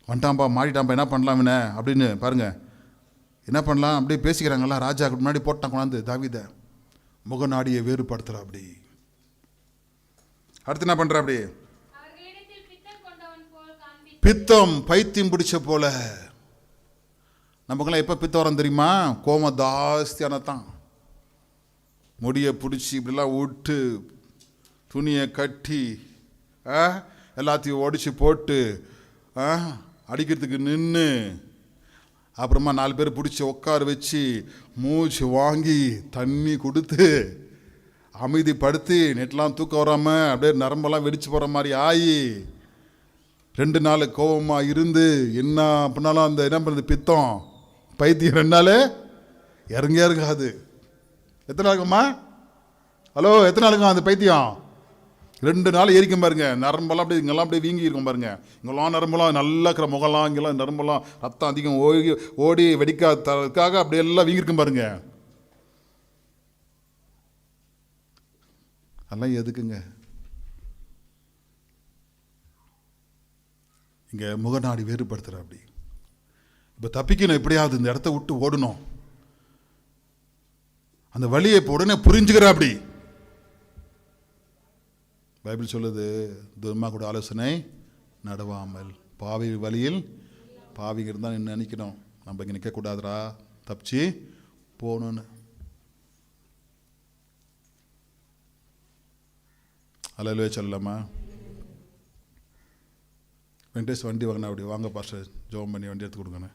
வந்துட்டாம்பா மாடிட்டாம்பா என்ன பண்ணலாம் என்ன அப்படின்னு பாருங்க, என்ன பண்ணலாம் அப்படியே பேசிக்கிறாங்கல்ல. ராஜா முன்னாடி போட்டான் கொண்டாந்து தாவீத, முகநாடியை வேறுபடுத்துறா அப்படி. அடுத்து என்ன பண்ற அப்படி, பித்தம் பைத்தியம் பிடிச்ச போல. நமக்கெல்லாம் எப்போ பித்தம் வரும் தெரியுமா? கோமம் ஜாஸ்தியானதான். முடியை பிடிச்சி இப்படிலாம் விட்டு துணியை கட்டி எல்லாத்தையும் ஒடிச்சு போட்டு அடிக்கிறதுக்கு நின்று, அப்புறமா 4 பேர் பிடிச்சி உட்கார வச்சு மூச்சு வாங்கி தண்ணி கொடுத்து அமைதிப்படுத்தி நெட்லாம் தூக்கம் வராமல் அப்படியே நரம்பெல்லாம் வெடிச்சு போகிற மாதிரி ஆகி 2 நாள் கோபமாக இருந்து என்ன அப்படின்னாலும் அந்த என்ன பண்ணுறது பித்தம் பைத்தியம் 2 நாள் இறங்காது. எத்தனை நாளுக்கும்மா? ஹலோ, எத்தனை நாளுக்கும் அந்த பைத்தியம்? 2 நாள் ஏறிக்கும் பாருங்க. நரம்பெல்லாம் அப்படியே இங்கெல்லாம் அப்படியே வீங்கி இருக்கும் பாருங்க. இங்கெல்லாம் நரம்பெல்லாம் நல்லா இருக்கிற முகலாம் இங்கெல்லாம் நரம்பெல்லாம் ரத்தம் அதிகம் ஓடி வெடிக்காததுக்காக அப்படியே எல்லாம் வீங்கிருக்கும் பாருங்க. அதெல்லாம் எதுக்குங்க? இங்கே முகநாடி வேறுபடுத்துகிற அப்படி இப்போ தப்பிக்கணும். எப்படியாவது இந்த இடத்த விட்டு ஓடணும். அந்த வழியை இப்போ உடனே புரிஞ்சுக்கிற அப்படி பைபிள் சொல்லுது, துர்மா கூட ஆலோசனை நடவாமல் பாவி வழியில் பாவிங்கிறது தான் நினைக்கணும். நம்ம இங்கே நிற்கக்கூடாதுரா, தப்பிச்சு போகணுன்னு. அல்லவே சொல்லலாமா? வெங்கடேஷ் வண்டி வாங்கினா அப்படி வாங்க பாஸ்டர் ஜோம் பண்ணி வண்டி எடுத்து கொடுங்கண்ணே.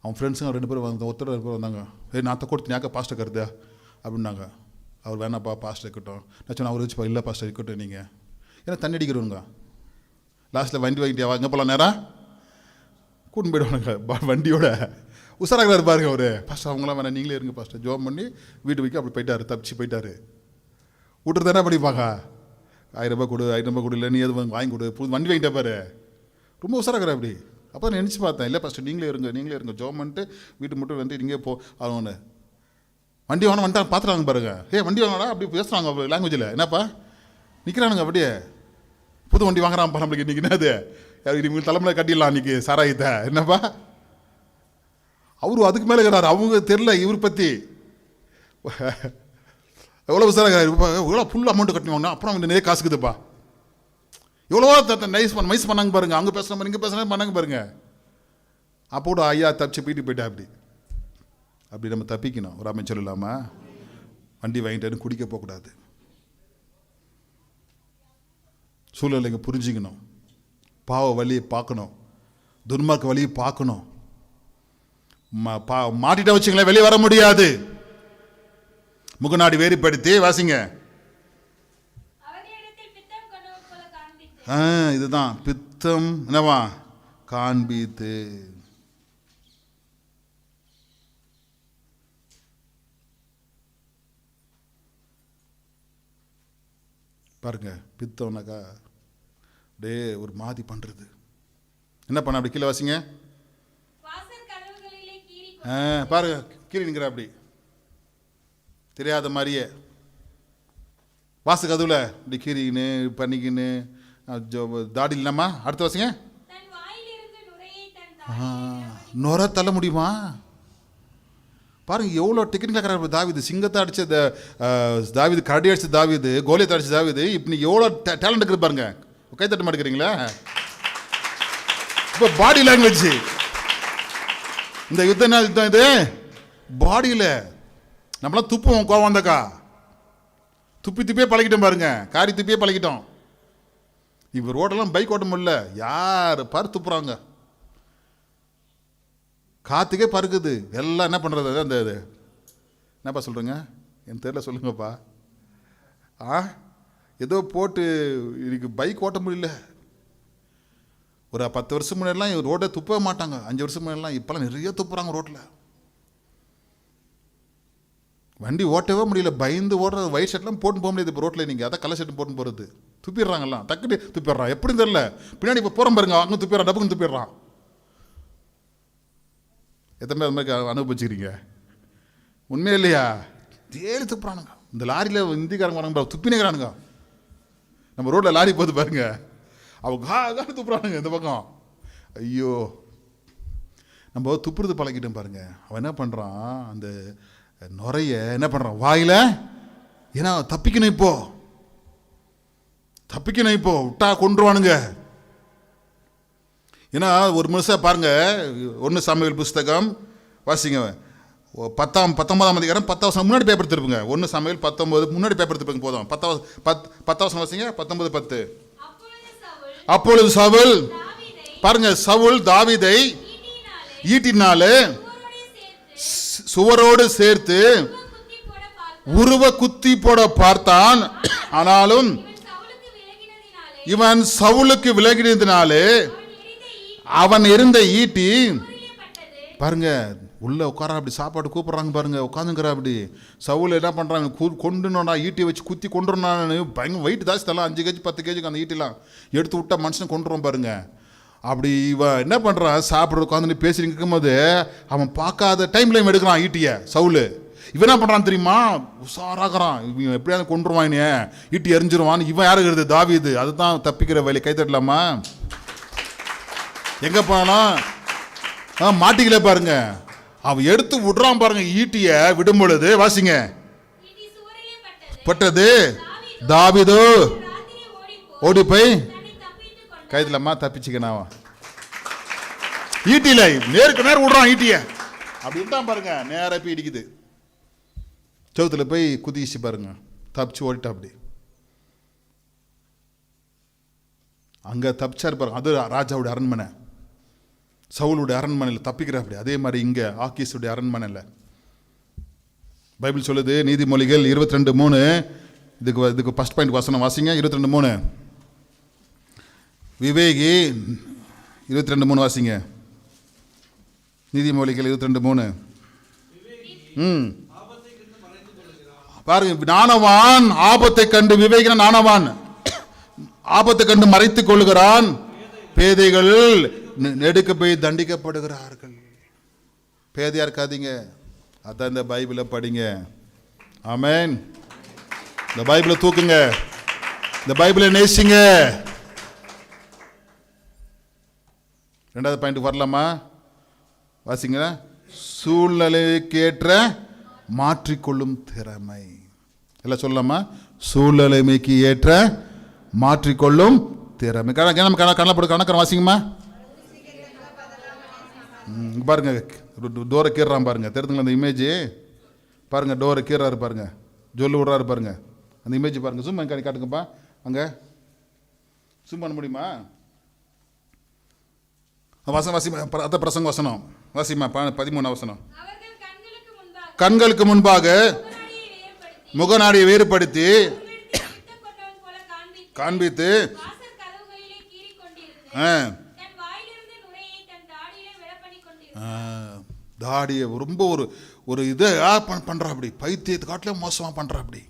அவன் ஃப்ரெண்ட்ஸுங்க 2 பேர் வந்து ஒருத்தர் 2 பேர் வந்தாங்க. நான் கொடுத்து ஞாக்க பாஸ்டர் கருதா அப்படின்னாங்க. அவர் வேணாப்பா பாஸ்டர் இருக்கட்டும். நான் சொன்னேன் அவர் வச்சுப்பா. இல்லை பாஸ்டர் இருக்கட்டும் நீங்கள், ஏன்னா தண்ணி அடிக்கிறவங்க லாஸ்ட்டில் வண்டி வாங்கிட்டியா எங்கே போகலாம் நேரம் கூட்டின்னு போயிடுவானுங்க வண்டியோட. உஷாராக இருப்பாருங்க அவர். பாஸ்டர் அவங்களாம் வேணாம் நீங்களே இருங்க பாஸ்டர். ஜோம் பண்ணி வீட்டு வைக்க அப்படி போயிட்டார், தப்பிச்சு போயிட்டார். விட்டுறது என்ன பண்ணிப்பாங்க? 1000 ரூபாய் கொடு, 1000 ரூபாய் கொடு, இல்லை நீ எது வாங்கி கொடு, புது வண்டி வாங்கிட்டா பாரு. ரொம்ப உஷாராகிற அப்படி. அப்போ நான் நினச்சி பார்த்தேன், இல்லை ஃபஸ்ட்டு நீங்களே இருங்க ஜோம் பண்ணிட்டு வீட்டு மட்டும் வந்து நீங்கள் போ. அவனு வண்டி வாங்க வந்துட்டாங்க பார்த்துட்டாங்க பாருங்க. வண்டி வாங்கடா அப்படி பேசுகிறாங்க லாங்குவேஜில். என்னப்பா நிற்கிறானுங்க அப்படியே. புது வண்டி வாங்குறான்ப்பா நம்மளுக்கு இன்றைக்கி. என்னது இவங்க தலைமையில் கட்டிடலாம் இன்றைக்கி சாராயத்தை. என்னப்பா அவரு அதுக்கு மேலே இருக்கிறாரு. அவங்க தெரில இவர் பற்றி எவ்வளோ உஷாராக எவ்வளோ ஃபுல் அமௌண்ட்டு கட்டினோம்னா அப்புறம் அவங்க நிறைய காசுக்குதுப்பா. எவ்வளவோ மைஸ் பண்ணாங்க பாருங்க. அங்கே பேசுகிற மாதிரி இங்கே பேசுகிற பண்ணாங்க பாருங்க. அப்போ கூட ஐயா தப்பிச்சு போயிட்டா அப்படி நம்ம தப்பிக்கணும். ஒரு அமைச்சர் இல்லாமல் வண்டி வாங்கிட்டு குடிக்க போகக்கூடாது. சூழ்நிலைங்க புரிஞ்சிக்கணும். பாவ வழியை பார்க்கணும், துன்மார்க்க வழியை பார்க்கணும். மாட்டிட்ட வச்சுங்களேன் வெளியே வர முடியாது. முகநாடி வேறுபடுத்தி வாசிங்க. இதுதான் பித்தம் என்னவா காண்பித்து. பாருங்க பித்தம்னாக்கா டே ஒரு மாதிரி பண்றது. என்ன பண்ண அப்படி கீழே வாசிங்க. பாருங்க கீழே நிற்கிற அப்படி தெரியாத மாதிரியே வாசு கதுவில் இப்படி கீறிக்கின்னு பண்ணிக்கின்னு தாடி இல்லாமா. அடுத்து வாசிங்க. நுர தள்ள முடியுமா பாருங்க. எவ்வளோ டெக்னிக்கலாக தாவிது. சிங்கத்தை அடித்த தாவிது, கரடி அடித்த தாவிது, கோலியத்தை அடித்த தாவிது. இப்போ நீ எவ்வளோ டேலண்ட் இருக்குது பாருங்க. கைத்தட்ட மாட்டேங்கிறீங்களா? இப்போ பாடி லாங்குவேஜ். இந்த யுத்தம் இது பாடியில் நம்மளாம் துப்புவோம். கோவம் வந்தக்கா துப்பியே பழகிட்டோம் பாருங்க. காரி துப்பியே பழகிட்டோம். இப்போ ரோடெல்லாம் பைக் ஓட்ட முடியல. யார் பாரு துப்புறாங்க. காற்றுக்கே பறக்குது. எல்லாம் என்ன பண்ணுறது? அந்த இது என்னப்பா சொல்கிறேங்க என் தெரியல சொல்லுங்கப்பா. ஏதோ போட்டு இன்னைக்கு பைக் ஓட்ட முடியல. ஒரு 10 வருஷம் முன்னாடிலாம் ரோட்டை துப்பவே மாட்டாங்க. 5 வருஷம் முன்னாடிலாம். இப்போலாம் நிறைய துப்புறாங்க ரோட்டில். வண்டி ஓட்டவே முடியல. பயந்து ஓடுறது. ஒயிட் ஷர்ட்லாம் போட்டு போக முடியாது இப்போ ரோட்டில். நீங்கள் அதான் கலர் ஷர்ட் போட்டு போகிறது. துப்பிடுறாங்கல்லாம். டக்குட்டு துப்பிடுறான். எப்படின்னு தெரியல. பின்னாடி இப்போ போகிறோம் பாருங்க. அங்கே துப்பிடுறான், டப்புக்குன்னு துப்பிடுறான். எத்தனை அது மாதிரி அனுபவிச்சுக்கிறீங்க? உண்மையே இல்லையா? தேடி துப்புறானுங்க. இந்த லாரியில் இந்திக்காரங்க வராங்க துப்பினேங்கிறானுங்க. நம்ம ரோட்டில் லாரி போது பாருங்க. அவங்க துப்புறானுங்க இந்த பக்கம். ஐயோ நம்ம துப்புறது பழகிட்டோம் பாருங்க. அவன் என்ன பண்ணுறான்? அந்த நுரைய என்ன பண்ணுறான் வாயில். ஏன்னா தப்பிக்கணும். இப்போ விட்டா கொண்டுருவானுங்க. ஏன்னா ஒரு மனுஷன் பாருங்க. 1 சாமுவேல் புஸ்தகம் வாசிங்க. 19ஆம் அதிகாரம் 10 முன்னாடி பேப்பர் திருப்புங்க. 1 சாமுவேல் 19 முன்னாடி பேப்பர் திருப்புங்க போதும். 10 வாசிங்க. 19:10. அப்பொழுது சவுல் பாருங்க. சவுல் தாவீதை ஈட்டினாலே சுவரோடு சேர்த்து உருவ குத்தி போட பார்த்தான். ஆனாலும் இவன் சவுலுக்கு விலகினதினாலே அவன் இருந்த ஈட்டி பாருங்க, உள்ள உட்கார அப்படி சாப்பாடு கூப்பிட்றாங்க பாருங்க, உட்காந்துங்கிற அப்படி. சவுல் என்ன பண்ணுறாங்க, கொண்டுனா ஈட்டியை வச்சு குத்தி கொண்டுறான்னு. பயங்கர வெயிட் ஜாஸ்தி தரலாம், 5 கேஜி 10 கேஜிக்கு அந்த ஈட்டிலாம் எடுத்து விட்டா மனுஷனை கொண்டுறோம் பாருங்க. அப்படி இவன் என்ன பண்ணுறான், சாப்பிட்ற உட்காந்து பேசிட்டு இருக்கும்போது அவன் பார்க்காத டைமில் இவன் எடுக்கிறான் ஈட்டியை. சவுல் இவன் என்ன பண்ணுறான் தெரியுமா, உஷாராகிறான். இவன் எப்படியாவது கொண்டுருவான், ஈட்டி எரிஞ்சிருவான். இவன் யாருக்கிறது, தாவீது. அதுதான் தப்பிக்கிற வேலை. கை தட்டலாமா? எங்கே போனாலும் மாட்டிக்கல பாருங்க. அவன் எடுத்து விடுறான் பாருங்க ஈட்டிய. விடும் பொழுது வாசிங்க, பட்டது தாவீதோ ஓடி போய் கைதுலம்மா தப்பிச்சுக்கனாவா. ஈட்டில நேருக்கு நேர் விடுறான் ஈட்டிய. அப்படி விட்டான் பாருங்க, நேர போய் இடிக்குது. சவுத்துல போய் குதிச்சு பாருங்க, தப்பிச்சு ஓடிட்டா. அப்படி அங்க தப்பிச்சாரு பாருங்க. அது ராஜாவுடைய அரண்மனை, சவுலுடைய அரண்மனையில் தப்பிக்கிற. அப்படி அதே மாதிரி இங்க ஆக்கீஸுடைய அரண்மனையில் பைபிள் சொல்லுது. நீதிமொழிகள் 22:3. இதுக்கு ஃபர்ஸ்ட் பாயிண்ட் வசனம் வாசிங்க. 22:3 விவேகி 22:3 வாசிங்க. நீதிமொழிகள் 22:3. பாருங்க, நாணவான் ஆபத்தை கண்டு, விவேகின நாணவான் ஆபத்தை கண்டு மறைத்துக் கொள்ளுகிறான், பேதைகள் நெடுக்க போய் தண்டிக்கப்படுகிறார்கள். பேதையா இருக்காதீங்க, அதான் இந்த பைபிளை படிங்க. ஆமென். இந்த பைபிளை தூக்குங்க, இந்த பைபிளை நேசிங்க. 2வது பாயிண்ட் வரலாமா? வாசிங்க. சூழ்நிலைக்கேற்ற மாற்றிக்கொள்ளும் திறமை. எல்லாம் சொல்லலாமா? சூழ்நிலைமைக்கு ஏற்ற மாற்றிக்கொள்ளும் திறமை. கண்ண போட்டு கணக்கரம் வாசிங்கம்மா. பாருங்க, டோரை கீறான் பாருங்க. தெரியுதுங்களா அந்த இமேஜ்? பாருங்க, டோரை கீறாரு பாருங்க, ஜொல்லு விடுறாரு பாருங்க. அந்த இமேஜ் பாருங்க, சும்மா காட்டுங்கப்பா. அங்க சும்மா பண்ண முடியுமா? வசனம் வாசிமா, அத பிரசங்க வசனம் வாசிமா. 13 வசனம். கண்களுக்கு முன்பாக முகநாடியை வேறுபடுத்தி காண்பித்து தாடியை ரொம்ப ஒரு இதை பண்றா. அப்படி பைத்தியத்தை காட்டிலும் மோசமா பண்றா. அப்படி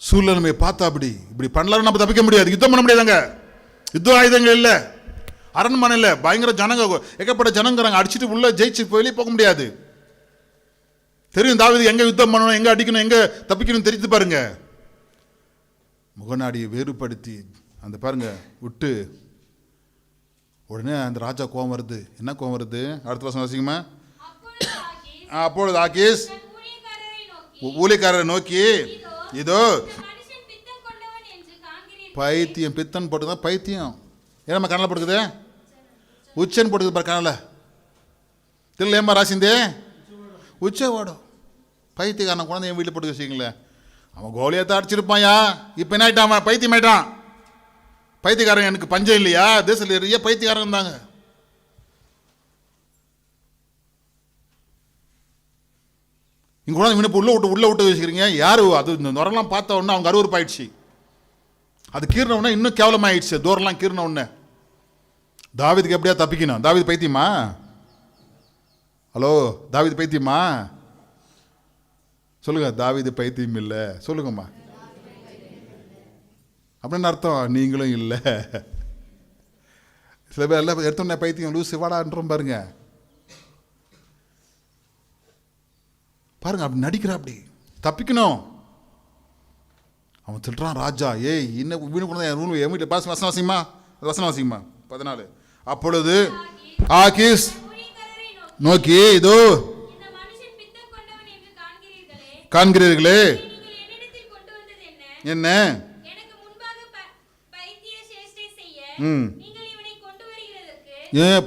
சூழ்நிலைமையை பார்த்தா அப்படி இப்படி பண்ணலாம். நம்ம தப்பிக்க முடியாது, யுத்தம் பண்ண முடியாதுங்க. யுத்த ஆயுதங்கள் இல்லை, அரண்மனை இல்லை, பயங்கர ஜனங்க, ஏகப்பட்ட ஜனங்கிறாங்க. அடிச்சுட்டு உள்ள ஜெயிச்சு வெளியே போக முடியாது. தெரியும் தாவீது எங்க யுத்தம் பண்ணணும், எங்க அடிக்கணும், எங்க தப்பிக்கணும் தெரிஞ்சு பாருங்க. முகநாடியை வேறுபடுத்தி அந்த பாருங்க விட்டு உடனே அந்த ராஜா கோபம் வருது. என்ன கோபம் வருது? அடுத்த வருஷம் வாசிக்குமா. அப்பொழுது ஆகீஸ் ஊழியக்காரரை நோக்கி, இதோ பைத்தியம், பித்தன் போட்டுதான் பைத்தியம். ஏன்னா கண்ணல போட்டுக்குது, உச்சன் போட்டுக்குது பாரு கண்ணல. தெரியல ராசிந்தே உச்சவாடும். பைத்தியக்காரன் குழந்தை என் வீட்டில் போட்டு வச்சுங்களேன். அவன் கோலியத்தை அடிச்சிருப்பாயா. இப்போ என்ன ஆயிட்டான்? அவன் பைத்தியம் ஆயிட்டான். பைத்தியக்காரன் எனக்கு பஞ்சம் இல்லையா? தேசத்தில் நிறைய பைத்தியக்காரன் இருந்தாங்க. இங்கே கூட வினப்பு உள்ள விட்டு வச்சுக்கிறீங்க. யாரு அது? இந்த நுரெல்லாம் பார்த்த உடனே அவங்க அருவருப்பாயிடுச்சு. அது கீறின உடனே இன்னும் கேவலமாயிடுச்சு. தூரம்லாம் கீறின உடனே. தாவீதுக்கு எப்படியா தப்பிக்கணும்? தாவீது பைத்தியமா? ஹலோ, தாவீது பைத்தியமா? சொல்லுங்க. தாவீது பைத்தியம் இல்லை சொல்லுங்கம்மா. அப்படின்னு அர்த்தம் நீங்களும் இல்லை. சில பேர் எல்லாம் எடுத்தோன்னே பைத்தியம் லூசு வாடான்றோம் பாருங்க. பாருங்க அப்படி நடிக்கிற, அப்படி தப்பிக்கணும். அவன் திட்டுறான் ராஜா, ஏய் இன்னும் என் வீட்டில் வசனம் வாசிங்கம்மா. வசனம் வாசிங்கம்மா. 14. அப்பொழுது ஆகீஸ் நோக்கி, இதோ காண்கிறீர்களே என்ன?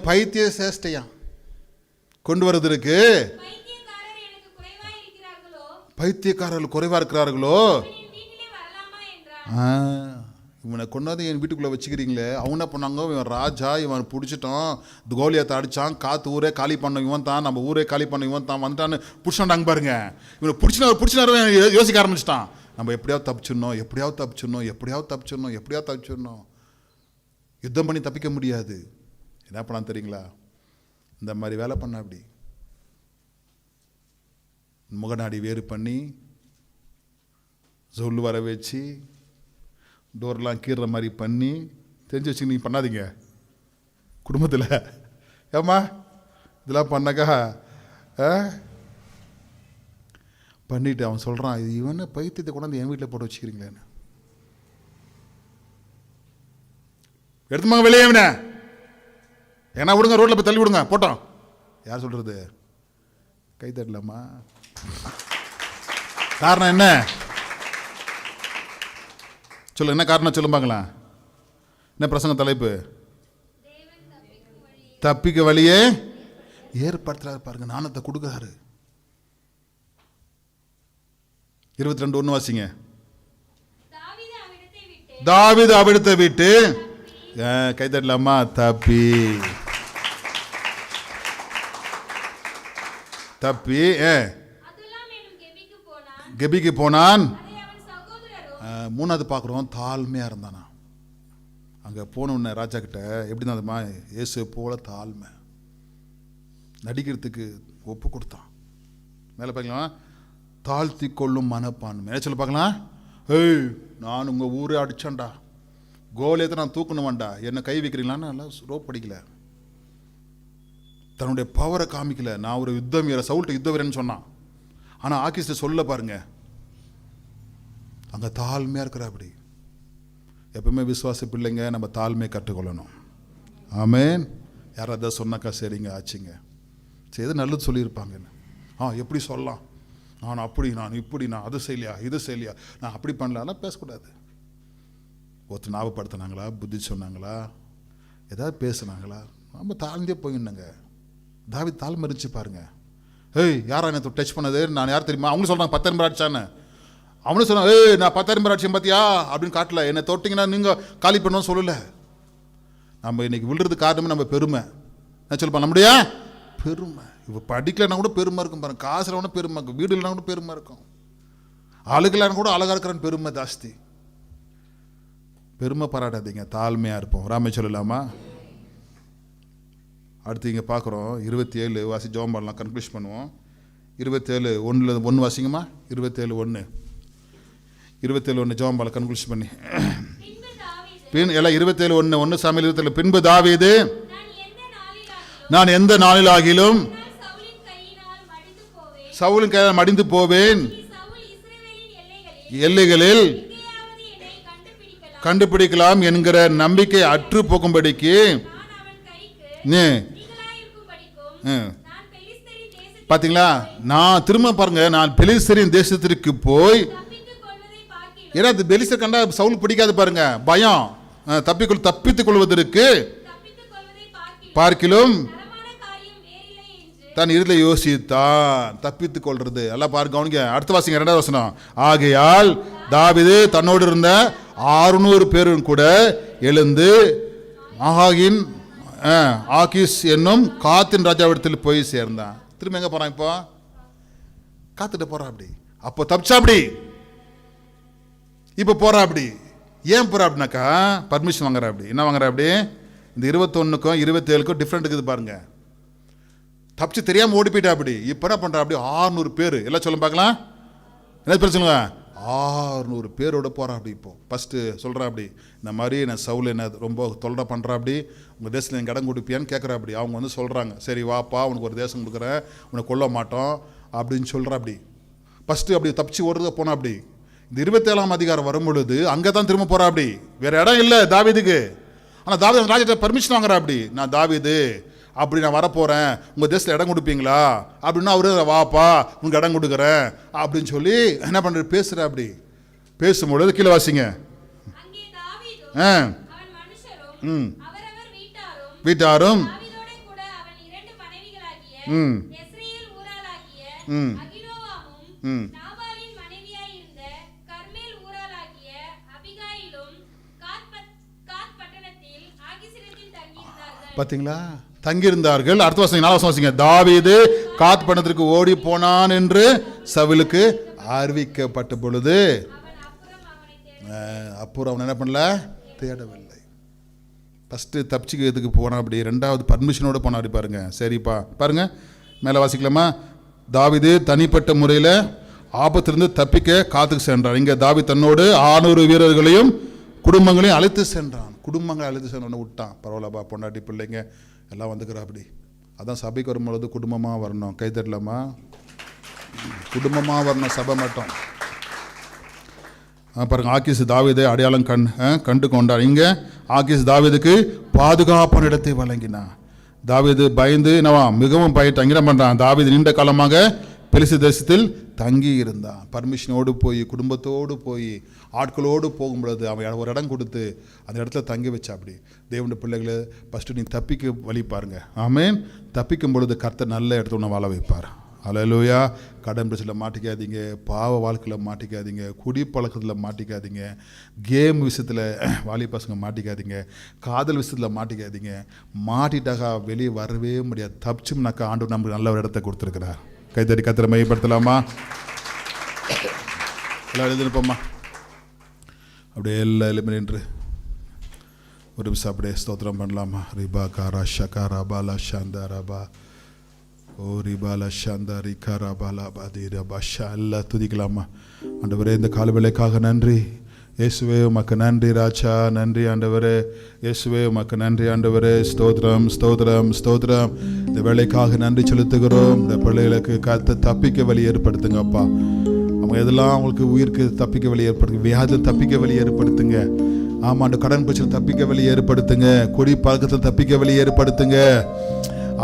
பைத்திய சேஷ்டையா கொண்டு வருவதற்கு பைத்தியக்காரர்கள் குறைவா இருக்கிறார்களோ? இவனை கொண்டாந்து என் வீட்டுக்குள்ளே வச்சுக்கிறீங்களே. அவங்க என்ன பண்ணாங்க, இவன் ராஜா, இவன் பிடிச்சிட்டோம், கோலியாத்தை அடித்தான், காற்று ஊரே காலி பண்ண இவன் தான், நம்ம ஊரே காலி பண்ண இவன் தான் வந்துட்டான்னு பிடிச்சாண்டாங்க பாருங்க. இவனை பிடிச்சினாரு யோசிக்க ஆரம்பிச்சிட்டான். நம்ம எப்படியாவது தப்பிச்சிடணும். யுத்தம் பண்ணி தப்பிக்க முடியாது. என்ன பண்ணான்னு தெரியுங்களா? இந்த மாதிரி வேலை பண்ண அப்படி முகநாடி வேறு பண்ணி சொல்லு வர வச்சு டோர்லாம் கீறுற மாதிரி பண்ணி தெரிஞ்சு வச்சு நீங்கள் பண்ணாதீங்க குடும்பத்தில். ஏம்மா இதெல்லாம் பண்ணாக்கா பண்ணிவிட்டு அவன் சொல்கிறான், இது இவனை பைத்தியத்தை கொண்டாந்து என் வீட்டில் போட்டு வச்சுக்கிறீங்களேன்னு. எடுத்துமாங்க வெளியே இவனை, ஏன்னா விடுங்க, ரோட்டில் போய் தள்ளி விடுங்க, போட்டோம். யார் சொல்கிறது? கை தட்டலாமா? காரணம் என்ன சொல்லு, என்ன காரணம் சொல்லுப்பாங்களா? என்ன பிரசங்க தலைப்பு? தப்பிக்க வழியே ஏற்படுத்துறாரு பாருங்க, நாணத்தை கொடுக்குறாரு. 22:1 வாசிங்க. தாவீது அவிடத்தை விட்டு கை தட்டலாமா? தப்பி கெபிக்கு போனான். 3வது பார்க்குறோம், தாழ்மையாக இருந்தானா. அங்கே போனோடனே ராஜா கிட்ட எப்படி இருந்ததுமா? இயேசு போல தாழ்மை, நடிக்கிறதுக்கு ஒப்பு கொடுத்தான். மேலே பார்க்கலாம், தாழ்த்தி கொள்ளும் மனப்பான்மை. என்ன சொல்ல பார்க்கலாம்? ஏய், நான் உங்கள் ஊரே அடித்தான்டா, கோலியத்தை நான் தூக்கணுமாண்டா, என்னை கை வைக்கிறீங்களான்னு நல்லா ரோப் படிக்கல, தன்னுடைய பவரை காமிக்கல. நான் ஒரு யுத்தம் வீர, சவுல்ட்டு யுத்த வீரன்னு சொன்னான். ஆனால் ஆக்கிஸ்ட சொல்ல பாருங்க, அங்கே தாழ்மையாக இருக்கிற. அப்படி எப்பவுமே விசுவாச பிள்ளைங்க நம்ம தாழ்மையை கற்றுக்கொள்ளணும். ஆமேன். யாராவது சொன்னாக்கா சரிங்க ஆச்சுங்க, சரி எது நல்லது சொல்லியிருப்பாங்கன்னு. எப்படி சொல்லலாம், நான் அப்படி, நான் இப்படி, நான் அது செய்யலையா, இது செய்யலையா, நான் அப்படி பண்ணலாம் பேசக்கூடாது. ஒருத்தர் ஞாபகப்படுத்தினாங்களா, புத்தி சொன்னாங்களா, ஏதாவது பேசுனாங்களா, நம்ம தாழ்ந்தே போயிடணுங்க. தாவீது தாழ்மை இருந்துச்சு பாருங்க. ஏய், யாரா என்ன டச் பண்ணது? நான் யார் தெரியுமா? அவங்க சொல்கிறாங்க 10,000 அடிச்சான்னு. அவனு சொன்னான், ஏய் நான் 10,000 அடிச்சேன் பார்த்தியா அப்படின்னு காட்டல. என்னை தொட்டிங்கன்னா நீங்கள் காலி பண்ணணும்னு சொல்லலை. நம்ம இன்னைக்கு விழுறதுக்கு காரணமே நம்ம பெருமை. என்ன சொல்லப்பா? நம்முடைய பெருமை. இப்போ படிக்கலைன்னா கூட பெருமை இருக்கும் பாருங்க, காசு இல்லைனா பெருமை இருக்கும், வீடு இல்லைனா கூட பெருமை இருக்கும், அழகுலான்னு கூட அழகாக இருக்கிறன்னு பெருமை ஜாஸ்தி. பெருமை பாராட்டாதீங்க, தாழ்மையாக இருப்போம். ராமே சொல்லலாமா? அடுத்து இங்கே பார்க்குறோம் 27 வாசி ஜெபம் பண்ணலாம், கன்க்ளூஷன் பண்ணுவோம். 27:1 வாசிங்கம்மா. 27:1 ஜெபம் பண்ணலாம், கன்க்ளூஷன் பண்ணி எல்லாம் 27:1 சாமியல் 27. பின்பு தாவீது, நான் எந்த நாளிலாகிலும் சவுலின் கையால் மடிந்து போவேன், எல்லைகளில் கண்டுபிடிக்கலாம் என்கிற நம்பிக்கை அற்று போகும்படிக்கு பாத்தீங்களா? நான் திரும்ப பாருங்க, நான் பெலிஸ்தரின் தேசத்திற்கு போய், ஏன்னா பெலிஸ்தர் கண்டா சவுல் பிடிக்காது பாருங்க, பயம். தப்பித்துக் கொள்வதற்கு பார்க்கிலும் தன் இருளை யோசித்தான். தப்பித்துக் கொள்றது எல்லாம் பாருங்க, கவனிங்க. அடுத்த வாசிங்க 2வது வசனம். ஆகையால் தாவீது தன்னோடு இருந்த 600 பேரும் கூட எழுந்து மகாகின் ஆகிஸ் என்னும் காத்தின் ராஜாவிடத்தில் போய் சேர்ந்தான். திரும்ப எங்க போறான்? இப்போ காத்துட்டு போறான். அப்படி அப்போ தப்பிச்சா, அப்படி இப்போ போறா. அப்படி ஏன் போறா அப்படின்னாக்கா பர்மிஷன் வாங்குறா. அப்படி என்ன வாங்குறா? அப்படி இந்த 21க்கும் 27க்கும் டிஃப்ரெண்ட் இருக்குது பாருங்க. தப்பிச்சு தெரியாம ஓடி போயிட்டா. அப்படி இப்போ என்ன பண்றா? அப்படி 600 பேர் எல்லாம் சொல்ல பார்க்கலாம். என்ன பேர் சொல்லுங்க? 600 பேரோட போகிறா. அப்படி இப்போ ஃபஸ்ட்டு சொல்கிறா, அப்படி இந்த மாதிரி நான் சவுல் என்ன ரொம்ப தொல்லை பண்ணுறா, அப்படி உங்கள் தேசத்தில் எனக்கு இடம் கொடுப்பியான்னு கேட்குறா. அப்படி அவங்க வந்து சொல்கிறாங்க, சரி வாப்பா உனக்கு ஒரு தேசம் கொடுக்குறேன், உன்னை கொல்ல மாட்டோம் அப்படின்னு சொல்கிறா. அப்படி ஃபஸ்ட்டு அப்படி தப்பிச்சு ஓடுறத போனா. அப்படி இந்த 27ஆம் அதிகாரம் வரும் பொழுது அங்கே தான் திரும்ப போகிறா. அப்படி வேறு இடம் இல்லை தாவீதுக்கு. ஆனால் தாவீது ராஜா பர்மிஷன் வாங்குறா. அப்படி நான் தாவீது, அப்படி நான் வரப்போகிறேன், உங்கள் தேசத்தில் இடம் கொடுப்பீங்களா அப்படின்னா அவரு வாப்பா உனக்கு இடம் கொடுக்குறேன் அப்படின்னு சொல்லி என்ன பண்ணுற பேசுகிற. அப்படி பேசும்பொழுது கீழே வாசிங்க. வீட்டாரும் பார்த்தீங்களா? தங்கியிருந்தார்கள். அடுத்த வருஷம் 4 வருஷம் வாசிங்க. தாவீது காத் பட்டணத்திற்கு ஓடி போனான் என்று சவுலுக்கு அறிவிக்கப்பட்ட பொழுது அப்புறம் அவன் என்ன பண்ணல, தேடவில்லை. ஃபஸ்ட்டு தப்பிச்சுக்கிறதுக்கு போனான், அப்படி 2வது பர்மிஷனோடு போனான். அப்படி பாருங்க. சரிப்பா பாருங்க, மேலே வாசிக்கலாமா? தாவீது தனிப்பட்ட முறையில் ஆபத்திலிருந்து தப்பிக்க காத்துக்கு சென்றான். இங்கே தாவீது தன்னோடு 600 வீரர்களையும் குடும்பங்களையும் அழைத்து சென்றான். குடும்பங்களை அழைத்து சென்றோன்னு விட்டான். பரவாயில்லப்பா, பொண்டாட்டி பிள்ளைங்க எல்லாம் வந்துக்கிறா. அப்படி அதான் சபைக்கு வரும்பொழுது குடும்பமாக வரணும். கை தட்டலாமா? குடும்பமாக வரணும், சபை மட்டும். பாருங்க, ஆக்கீஸ் தாவீதை அடையாளம் கண்டு கொண்டார். இங்கே ஆக்கீஸ் தாவீதுக்கு பாதுகாப்பான இடத்தை வழங்கினான். தாவீது பயந்து என்னவா மிகவும் பயட்டான். என்ன பண்ணுறான்? தாவீது நீண்ட காலமாக பெலிஸ்து தேசத்தில் தங்கி இருந்தான். பர்மிஷனோடு போய், குடும்பத்தோடு போய், ஆட்களோடு போகும் பொழுது அவன் ஒரு இடம் கொடுத்து அந்த இடத்துல தங்கி வச்சா. அப்படி தேவனுடைய பிள்ளைகளை ஃபஸ்ட்டு நீ தப்பிக்க வழி பாருங்க. ஆமேன். தப்பிக்கும் பொழுது கர்த்தர் நல்ல இடத்துல ஒன்று வாழ வைப்பார். அல்லேலூயா. கடன் பிரச்சனையில் மாட்டிக்காதீங்க, பாவ வாழ்க்கையில் மாட்டிக்காதீங்க, குடிப்பழக்கத்தில் மாட்டிக்காதீங்க, கேம் விஷயத்தில் வாலி பசங்க மாட்டிக்காதீங்க, காதல் விஷயத்தில் மாட்டிக்காதீங்க. மாட்டிட்டாக்கா வெளியே வரவே முடியாது. தப்பிச்சோம்னாக்கா ஆண்டவர் நமக்கு நல்ல ஒரு இடத்த கொடுத்துருக்கிறார். கைத்தறி கத்திர மையப்படுத்தலாமா? எல்லாம் எழுதிருப்போம்மா. அப்படியே எல்லா எலும்பு நின்று ஒரு நிமிஷம் அப்படியே ஸ்தோத்திரம் பண்ணலாமா? ரிபா காரா ஷகாரா பாலா ஷாந்தா ரபா ஓ ரிபாலா ஷாந்தா ரிகாரா பாலா பாதி ரபா ஷா. எல்லாம் துதிக்கலாமா? ஆண்டவரே, இந்த காலவேளைக்காக நன்றி இயேசுவே. உமக்கு நன்றி ராஜா, நன்றி ஆண்டவரே. இயேசுவே உமக்கு நன்றி ஆண்டவரே. ஸ்தோத்திரம் ஸ்தோத்திரம் ஸ்தோத்திரம். இந்த வேலைக்காக நன்றி செலுத்துகிறோம். இந்த பிள்ளைகளுக்கு காத்து தப்பிக்க வழி ஏற்படுத்துங்கப்பா. அவங்க எதெல்லாம் அவங்களுக்கு உயிருக்கு தப்பிக்க வழி ஏற்படுத்துங்க, வியாதியில் தப்பிக்க வழி ஏற்படுத்துங்க. ஆமாண்டு கடன் பிரச்சனை தப்பிக்க வழி ஏற்படுத்துங்க, குடி பழக்கத்தில் தப்பிக்க வழி ஏற்படுத்துங்க.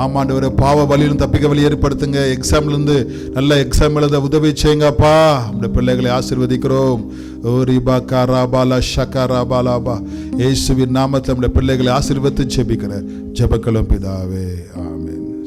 ஆமாண்டு ஒரு பாவ வழியிலும் தப்பிக்க வழி ஏற்படுத்துங்க. எக்ஸாம்லேருந்து நல்ல எக்ஸாம் எழுத உதவி செய்யுங்கப்பா. நம்முடைய பிள்ளைகளை ஆசீர்வதிக்கிறோம். ஓ ரிபா காரா பாலா ஷகாரா பாலாபா. இயேசுவின் நாமத்தில் நம்முடைய பிள்ளைகளை ஆசீர்வதித்து ஜெபிக்கிற ஜெபங்களும் பிதாவே, ஆமென்.